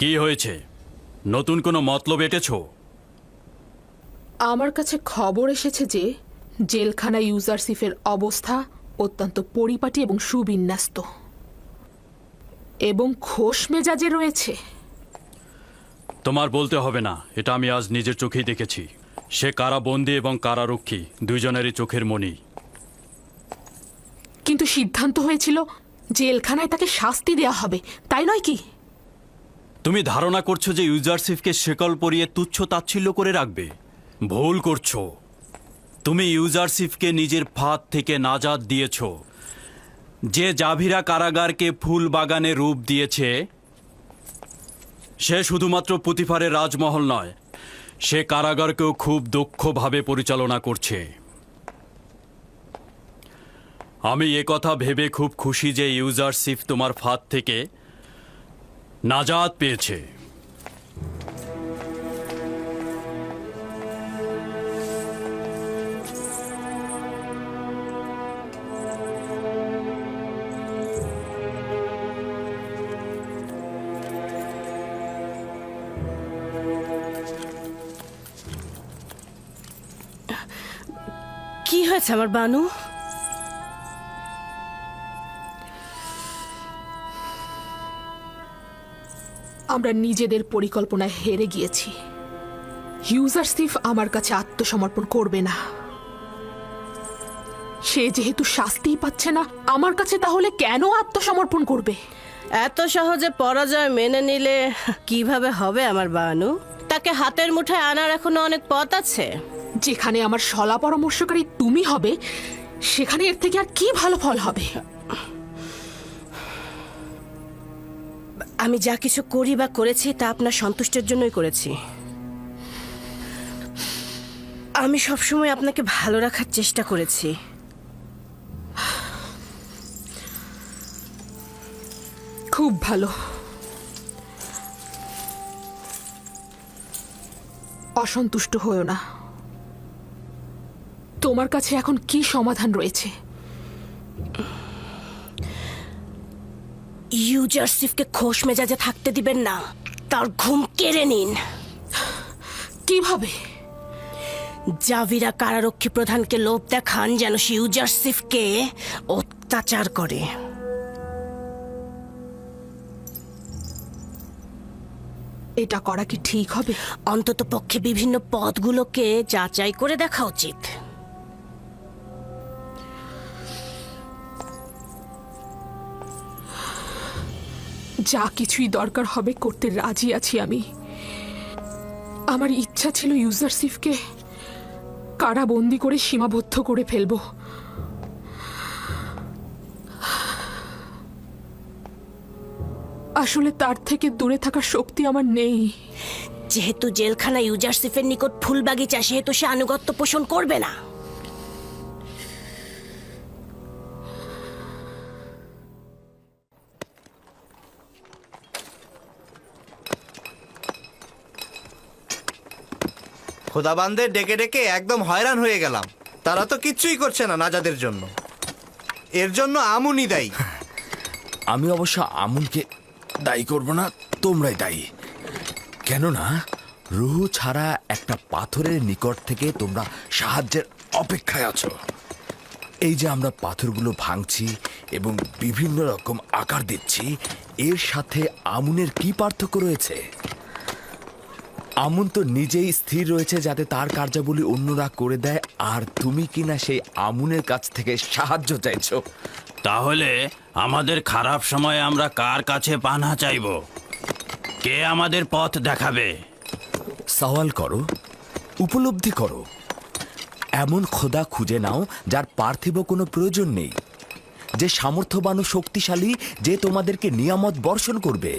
কি হয়েছে? নতুন কোনো মতলব এঁটেছো? আমার কাছে খবর এসেছে যে জেলখানা ইউজারসিফের অবস্থা অত্যন্ত পরিপাটি এবং সুবিন্যস্ত এবং খোশ মেজাজে রয়েছে। তোমার বলতে হবে না, এটা আমি আজ নিজের চোখেই দেখেছি। সে কারাবন্দী এবং কারারক্ষী দুইজনেরই চোখের মণি। কিন্তু সিদ্ধান্ত হয়েছিল জেলখানায় তাকে শাস্তি দেয়া হবে, তাই নয় কি? তুমি ধারণা করছো যে ইউজারসিফকে শেকল পরিয়ে তুচ্ছ তাচ্ছিল্য করে রাখবে? ভুল করছো। তুমি ইউজারসিফকে নিজের ফাঁদ থেকে নাজাত দিয়েছ। যে জাভিরা কারাগারকে ফুল বাগানে রূপ দিয়েছে সে শুধুমাত্র পুতিফারের রাজমহল নয়, সে কারাগারকেও খুব দক্ষভাবে পরিচালনা করছে। আমি একথা ভেবে খুব খুশি যে ইউজারসিফ তোমার ফাঁদ থেকে নাজাত পেয়েছে। কি হয়েছে আমার বানু? আমরা নিজেদের পরিকল্পনায় হেরে গিয়েছি। ইউজারসিফ আমার কাছে আত্মসমর্পণ করবে না। সে যেহেতু শাস্তিই পাচ্ছে না আমার কাছে, তাহলে কেন আত্মসমর্পণ করবে? এত সহজে পরাজয় মেনে নিলে কিভাবে হবে আমার বানু? তাকে হাতের মুঠায় আনার এখনো অনেক পথ আছে। যেখানে আমার সলা পরামর্শকারী তুমি হবে, সেখানে এর থেকে আর কি ভালো ফল হবে? আমি যা কিছু করি বা করেছি তা আপনার সন্তুষ্টের জন্যই করেছি। আমি সবসময় আপনাকে ভালো রাখার চেষ্টা করেছি। খুব ভালো। অসন্তুষ্ট হয়েও না। তোমার কাছে এখন কি সমাধান রয়েছে? ইউজারসিফকে খোশ মেজাজে থাকতে দিবেন না, তার ঘুম কেড়ে নিন। কিভাবে? জাভিরা কারারক্ষী প্রধানকে লোভ দেখান যেন সে ইউজারসিফকে অত্যাচার করে। এটা করা কি ঠিক হবে? অন্তত পক্ষে বিভিন্ন পদগুলোকে যাচাই করে দেখা উচিত। যা কিছুই দরকার হবে করতে রাজি আছি আমি। আমার ইচ্ছা ছিল ইউজারসিফকে কারাবন্দি করে সীমাবদ্ধ করে ফেলবো। আসলে তার থেকে দূরে থাকার শক্তি আমার নেই। যেহেতু জেলখানা ইউজারসিফের নিকট ফুল বাগিচা, সেহেতু সে আনুগত্য পোষণ করবে না। খোদাবানদের ডেকে ডেকে একদম হয়রান হয়ে গেলাম। তারা তো কিচ্ছুই করছে না নাজাদের জন্য। এর জন্য আমুনই দায়ী। আমি অবশ্য আমুনকে দায়ী করব না, তোমরাই দায়ী। কেননা রুহু ছাড়া একটা পাথরের নিকট থেকে তোমরা সাহায্যের অপেক্ষায় আছো। এই যে আমরা পাথরগুলো ভাঙছি এবং বিভিন্ন রকম আকার দিচ্ছি, এর সাথে আমুনের কি পার্থক্য রয়েছে? আমুন তো নিজেই স্থির রয়েছে যাতে তার কার্যাবলী অন্যরা করে দেয়, আর তুমি কিনা সেই আমুনের কাছ থেকে সাহায্য চাইছো। তাহলে আমাদের খারাপ সময়ে আমরা কার কাছে পানা চাইব? কে আমাদের পথ দেখাবে? সওয়াল করো, উপলব্ধি করো। এমন খোদা খুঁজে নাও যার পার্থিব কোনো প্রয়োজন নেই, যে সামর্থ্যবান ও শক্তিশালী, যে তোমাদেরকে নিয়ামত বর্ষণ করবে।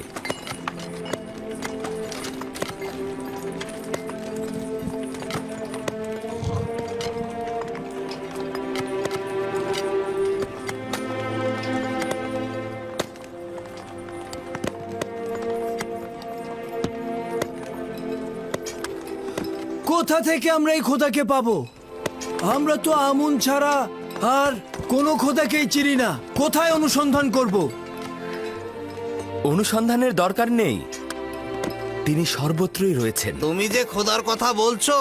কোথা থেকে আমরা এই খোদাকে পাবো? আমরা তো আমুন ছাড়া আর কোনো খোদাকেই চিনি না। কোথায় অনুসন্ধান করব? অনুসন্ধানের দরকার নেই। তিনি সর্বত্রই রয়েছেন। তুমি যে খোদার কথা বলছো,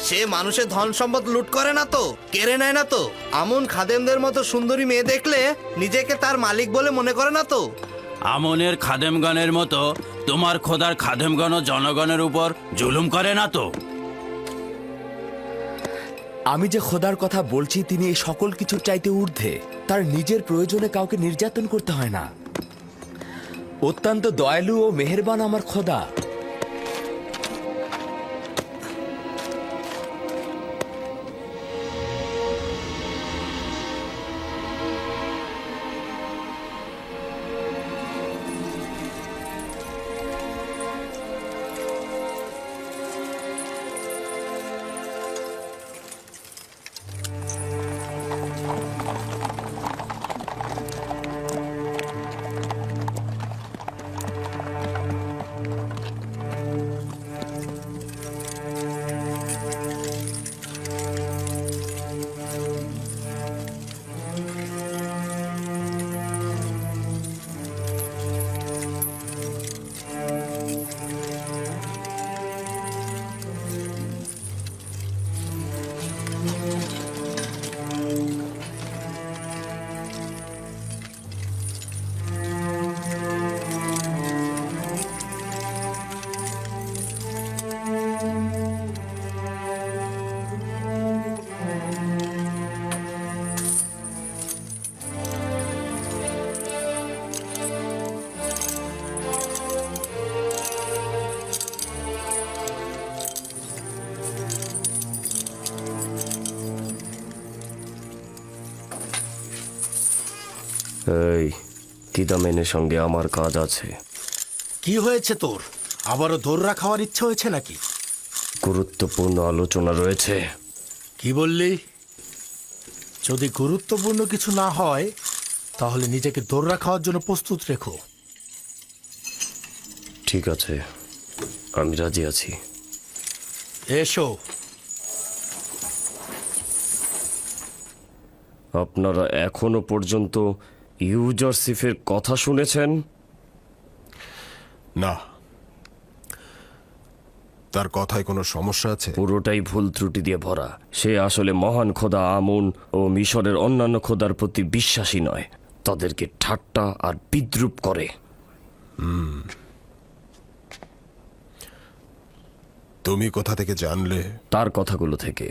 সে মানুষের ধন সম্পদ লুট করে না তো, কেড়ে নেয় না তো? আমন খাদেমদের মতো সুন্দরী মেয়ে দেখলে নিজেকে তার মালিক বলে মনে করে না তো? আমনের খাদেমগণের মতো তোমার খোদার খাদেমগণও জনগণের উপর জুলুম করে না তো? আমি যে খোদার কথা বলছি তিনি এই সকল কিছুর চাইতে ঊর্ধ্বে। তার নিজের প্রয়োজনে কাউকে নির্যাতন করতে হয় না। অত্যন্ত দয়ালু ও মেহেরবান আমার খোদা। এই কিদামেনের সঙ্গে আমার কাজ আছে। কি হয়েছে তোর? আবারও দৌড়া খাওয়ার ইচ্ছে হয়েছে নাকি? গুরুত্বপূর্ণ আলোচনা রয়েছে। কি বললি? যদি গুরুত্বপূর্ণ কিছু না হয় তাহলে নিজেকে দৌড়া খাওয়ার জন্য প্রস্তুত রেখো। ঠিক আছে, আমি রাজি আছি। এসো। আপনারা এখনো পর্যন্ত ইউজারসিফের কথা শুনেছেন? না। তার কথায় কোনো সমস্যা আছে? পুরোটাই ভুল ত্রুটি দিয়ে ভরা। সে আসলে মহান খোদা আমুন ও মিশরের অন্যান্য খোদার প্রতি বিশ্বাসী নয়, তাদেরকে ঠাট্টা আর বিদ্রুপ করে। তুমি কোথা থেকে জানলে? তার কথাগুলো থেকে।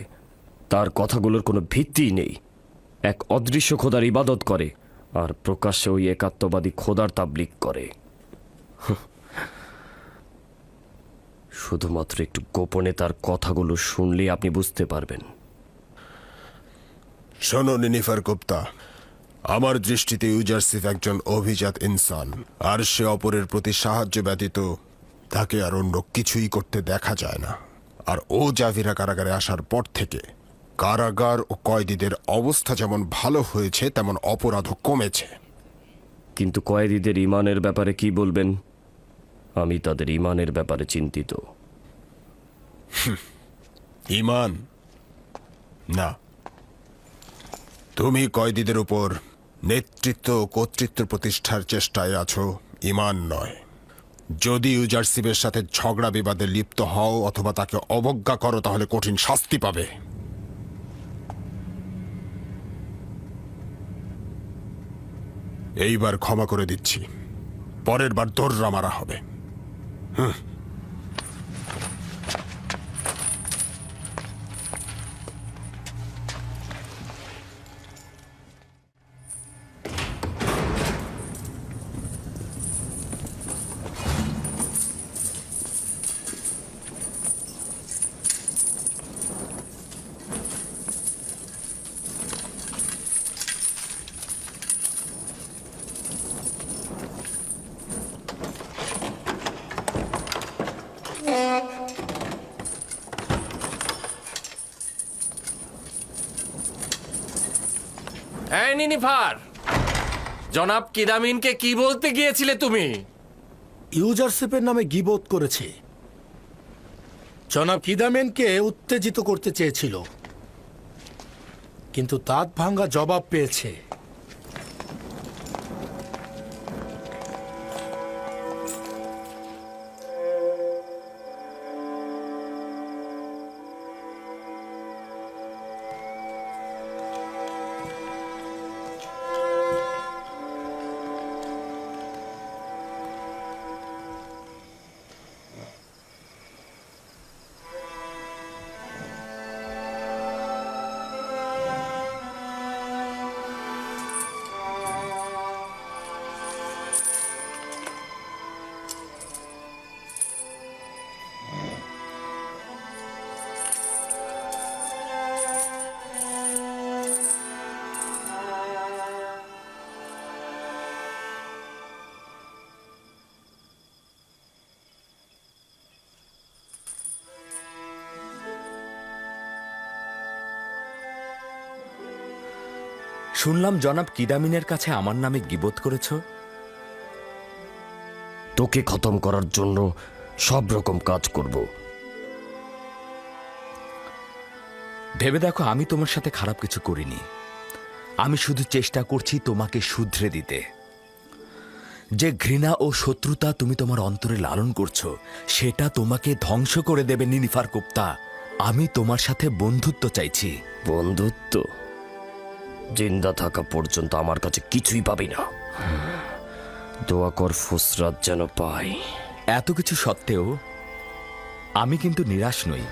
তার কথাগুলোর কোনো ভিত্তি নেই। এক অদৃশ্য খোদার ইবাদত করে আর প্রকাশ্যে ওই একাত্মবাদী খোদার তাবলিগ করে। শুধুমাত্র একটু গোপনে তার কথাগুলো শুনলেই আপনি বুঝতে পারবেন। শোনো নিনিফার গুপ্তা, আমার দৃষ্টিতে ইউজারসিফ একজন অভিজাত ইনসান, আর সে অপরের প্রতি সাহায্য ব্যতীত তাকে আর অন্য কিছুই করতে দেখা যায় না। আর ও জাভিরা কারাগারে আসার পর থেকে কারাগার ও কয়েদিদের অবস্থা যেমন ভালো হয়েছে তেমন অপরাধও কমেছে। কিন্তু কয়েদিদের ইমানের ব্যাপারে কি বলবেন? আমি তাদের ইমানের ব্যাপারে চিন্তিত। ইমান না, তুমি কয়েদিদের উপর নেতৃত্ব ও কর্তৃত্ব প্রতিষ্ঠার চেষ্টায় আছো, ইমান নয়। যদি ইউজারসিফের সাথে ঝগড়া বিবাদে লিপ্ত হও অথবা তাকে অবজ্ঞা করো তাহলে কঠিন শাস্তি পাবে। এইবার ক্ষমা করে দিচ্ছি, পরের বার দৌড়া মারা হবে। এই নিনিফার, জনাব কিদামিনকে কি বলতে গিয়েছিলে তুমি? ইউজারসিফের নামে গীবত করেছে। জনাব কিদামেনকে উত্তেজিত করতে চেয়েছিল, কিন্তু দাঁত ভাঙ্গা জবাব পেয়েছে। শুনলাম জনাব কিদামিনের কাছে আমার নামে গীবত করেছ। তোকে খতম করার জন্য সব রকম কাজ করব। ভেবে দেখো, আমি তোমার সাথে খারাপ কিছু করিনি। আমি শুধু চেষ্টা করছি তোমাকে শুধরে দিতে। যে ঘৃণা ও শত্রুতা তুমি তোমার অন্তরে লালন করছো, সেটা তোমাকে ধ্বংস করে দেবে নিনিফার কুপ্তা। আমি তোমার সাথে বন্ধুত্ব চাইছি। বন্ধুত্ব? জিন্দা থাকা পর্যন্ত আমার কাছে কিছুই পাবি না। দোয়া কর ফুসরাত যেন পাই। এত কিছু সত্ত্বেও আমি কিন্তু নিরাশ নই।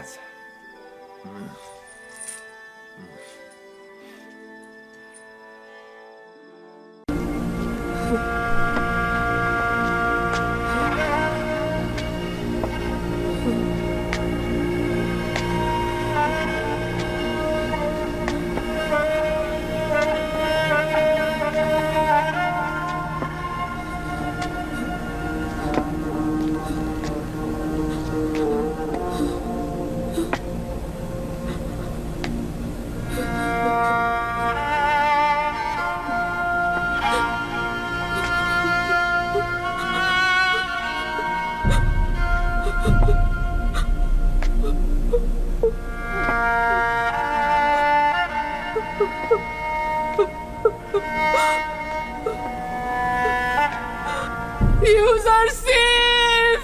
ইউজারশিপ!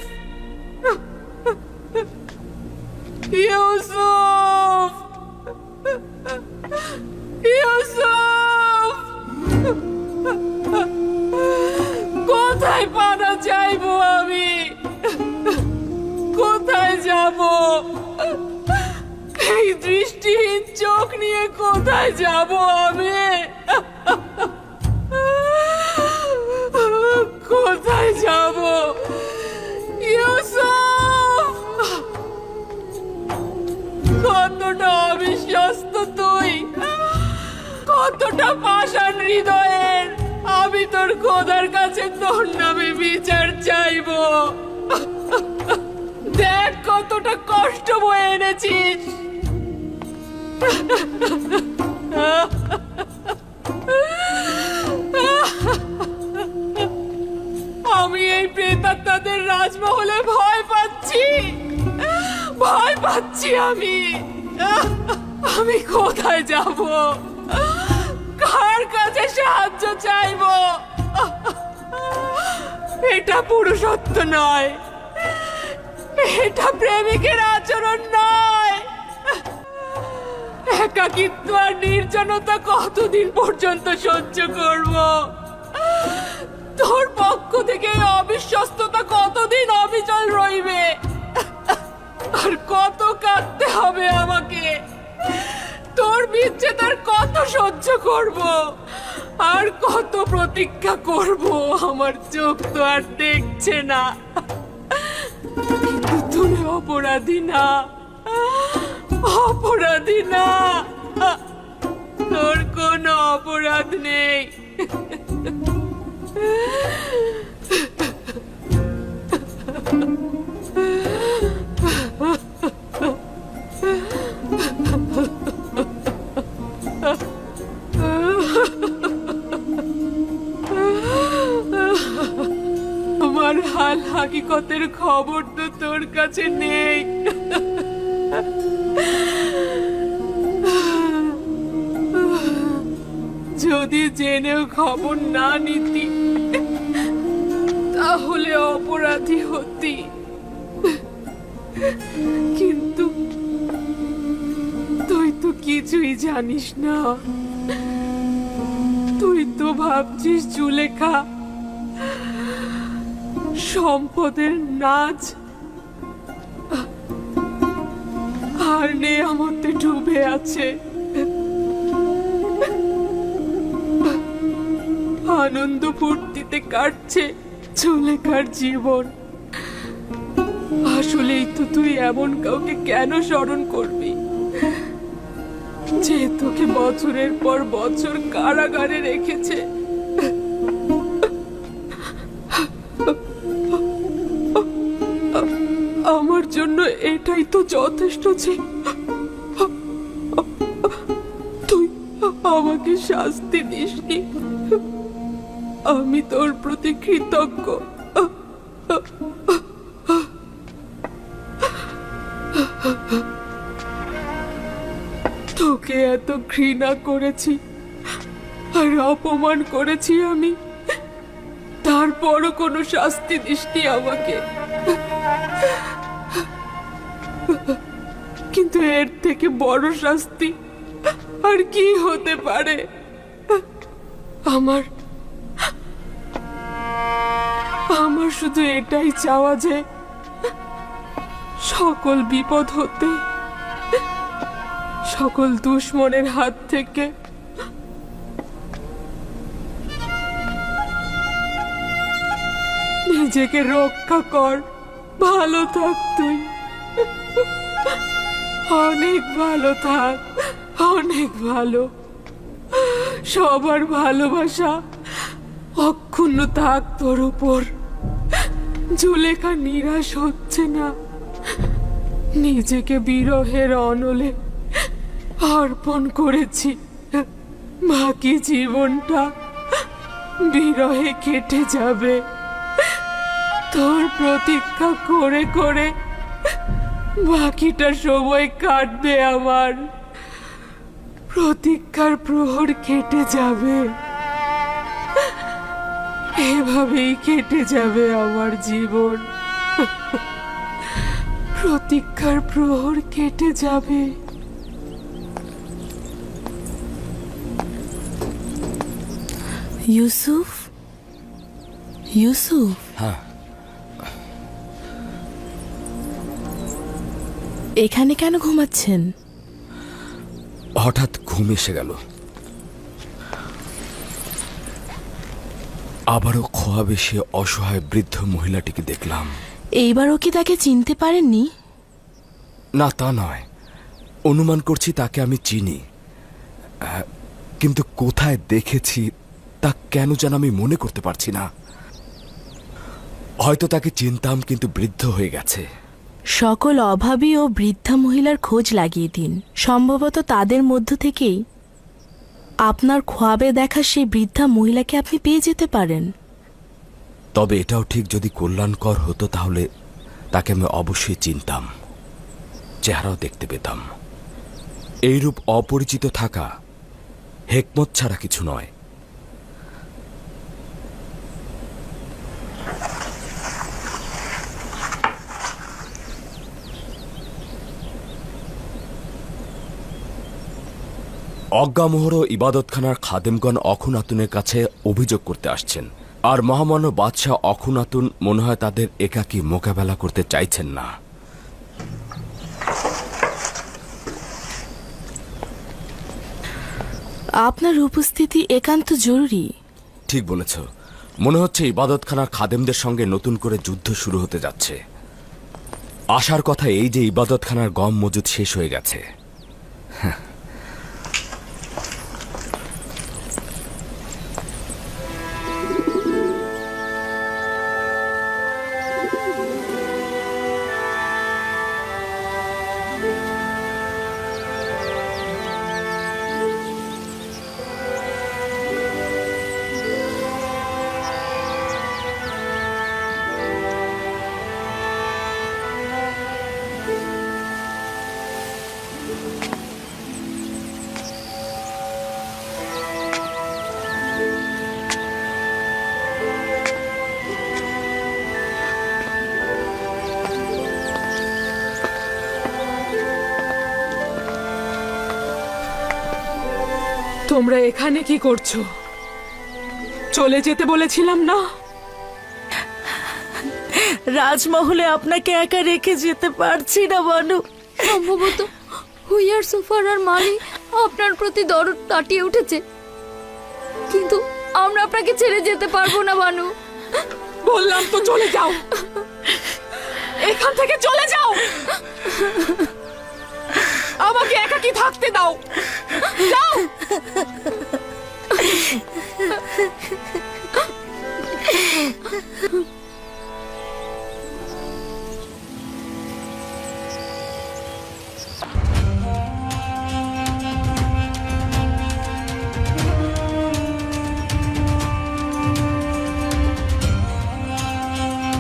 ইউসুফ! ইউসুফ! কোথায় পানা চাইবো আমি? কোথায় যাব? এই দৃষ্টিহীন চোখ নিয়ে কোথায় যাব আমি? কোথায় যাব? ইউসুফ! কতটা অবিশ্বস্ত তুই, কতটা পাষাণ হৃদয়ের। আমি তোর খোদার কাছে তোর নামে বিচার চাইব। দেখ কতটা কষ্ট বয়ে এনেছিস। আমি এই প্রেতাত্মাদের রাজমহলে ভয় পাচ্ছি, ভয় পাচ্ছি। আমি কোথায় যাব? কার কাছে সাহায্য চাইব? এটা পুরুষত্ব নয়, এটা প্রেমিকের আচরণ নয়। একাকিত্ব আর নির্জনতা কতদিন পর্যন্ত সহ্য করব? তোর পক্ষ থেকে অবিশ্বস্ততা কতদিন অবিচল রইবে? আর কত কাঁদতে হবে আমাকে? তোর বিচ্ছেদ আর কত সহ্য করব? আর কত প্রতীক্ষা করব? আমার চোখ তো আর দেখছে না। কিন্তু তুমি অপরাধী না, অপরাধী না। তোর কোনো অপরাধ নেই। আমার হাল হাকিকতের খবর তো তোর কাছে নেই। যদি জেনেও খবর না নিতি, তাহলে অপরাধী হতি। কিন্তু তুই তো কিছুই জানিস না। তুই তো ভাবছিস জুলেখা সম্পদের নাচ আর নেয়ামতে ডুবে আছে। আনন্দ ফুর্তিতে কাটছে জুলেখার জীবন। আসলেই তো তুই এমন কাউকে কেন স্মরণ করবি যে তোকে বছরের পর বছর কারাগারে রেখেছে? আমার জন্য এটাই তো যথেষ্ট যে আমাকে শাস্তি দিসনি। আমি তোর প্রতি কৃতজ্ঞ। তোকে এত ঘৃণা করেছি আর অপমান করেছি আমি, তারপরও কোনো শাস্তি দিসনি আমাকে। কিন্তু এর থেকে বড় শাস্তি আর কি হতে পারে? আমার শুধু এটাই চাওয়া যে সকল বিপদ হতে, সকল দুশ্মনের হাত থেকে নিজেকে রক্ষা কর। ভালো থাক তুই, অনেক ভালো থাক, অনেক ভালো। সবার ভালোবাসা অক্ষুণ্ণ থাক তোর উপর। জুলেখা নিরাশ হচ্ছে না, নিজেকে বিরহের অনলে অর্পণ করেছি। বাকি জীবনটা বিরহে কেটে যাবে। তোর প্রতীক্ষা করে করে বাকিটা সময় কাটবে আমার। প্রতীক্ষার প্রহর কেটে যাবে, এভাবেই কেটে যাবে আমার জীবন। প্রতীক্ষার প্রহর কেটে যাবে। ইউসুফ, ইউসুফ, হ্যাঁ, এখানে কেন ঘুমাচ্ছেন? হঠাৎ ঘুম এসে গেল। আবারও খোয়াবে সে অসহায় বৃদ্ধ মহিলাটিকে দেখলাম। এইবারও কি তাকে চিনতে পারেননি? না, তা নয়, অনুমান করছি তাকে আমি চিনি, কিন্তু কোথায় দেখেছি তা কেন যেন আমি মনে করতে পারছি না। হয়তো তাকে চিনতাম, কিন্তু বৃদ্ধ হয়ে গেছে। সকল অভাবী ও বৃদ্ধা মহিলার খোঁজ লাগিয়ে দিন। সম্ভবত তাদের মধ্য থেকেই আপনার খোয়াবে দেখা সেই বৃদ্ধা মহিলাকে আপনি পেয়ে যেতে পারেন। তবে এটাও ঠিক, যদি কল্যাণকর হতো তাহলে তাকে আমি অবশ্যই চিনতাম, চেহারাও দেখতে পেতাম। এইরূপ অপরিচিত থাকা হেকমত ছাড়া কিছু নয়। অজ্ঞামোহর ও ইবাদতখানার খাদেমগণ অখুনাতুনের কাছে অভিযোগ করতে আসছেন, আর মহামান্য বাদশাহ অখুনাতুন মনে হয় তাদের একাকী মোকাবেলা করতে চাইছেন না। আপনার উপস্থিতি একান্ত জরুরি। ঠিক বলেছ, মনে হচ্ছে ইবাদতখানার খাদেমদের সঙ্গে নতুন করে যুদ্ধ শুরু হতে যাচ্ছে। আশার কথা এই যে ইবাদতখানার গম মজুদ শেষ হয়ে গেছে। তোমরা এখানে কি করছো? চলে যেতে বলেছিলাম না? রাজমহলে আপনাকে একা রেখে যেতে পারছি না বানু। সম্ভবত হুইয়ার সুফার আর মালি আপনার প্রতি দরদ তাটিয়ে উঠেছে, কিন্তু আমরা আপনাকে ছেড়ে যেতে পারবো না বানু। বললাম তো চলে যাও, এখান থেকে চলে যাও। আমাকে একাকী থাকতে দাও, যাও।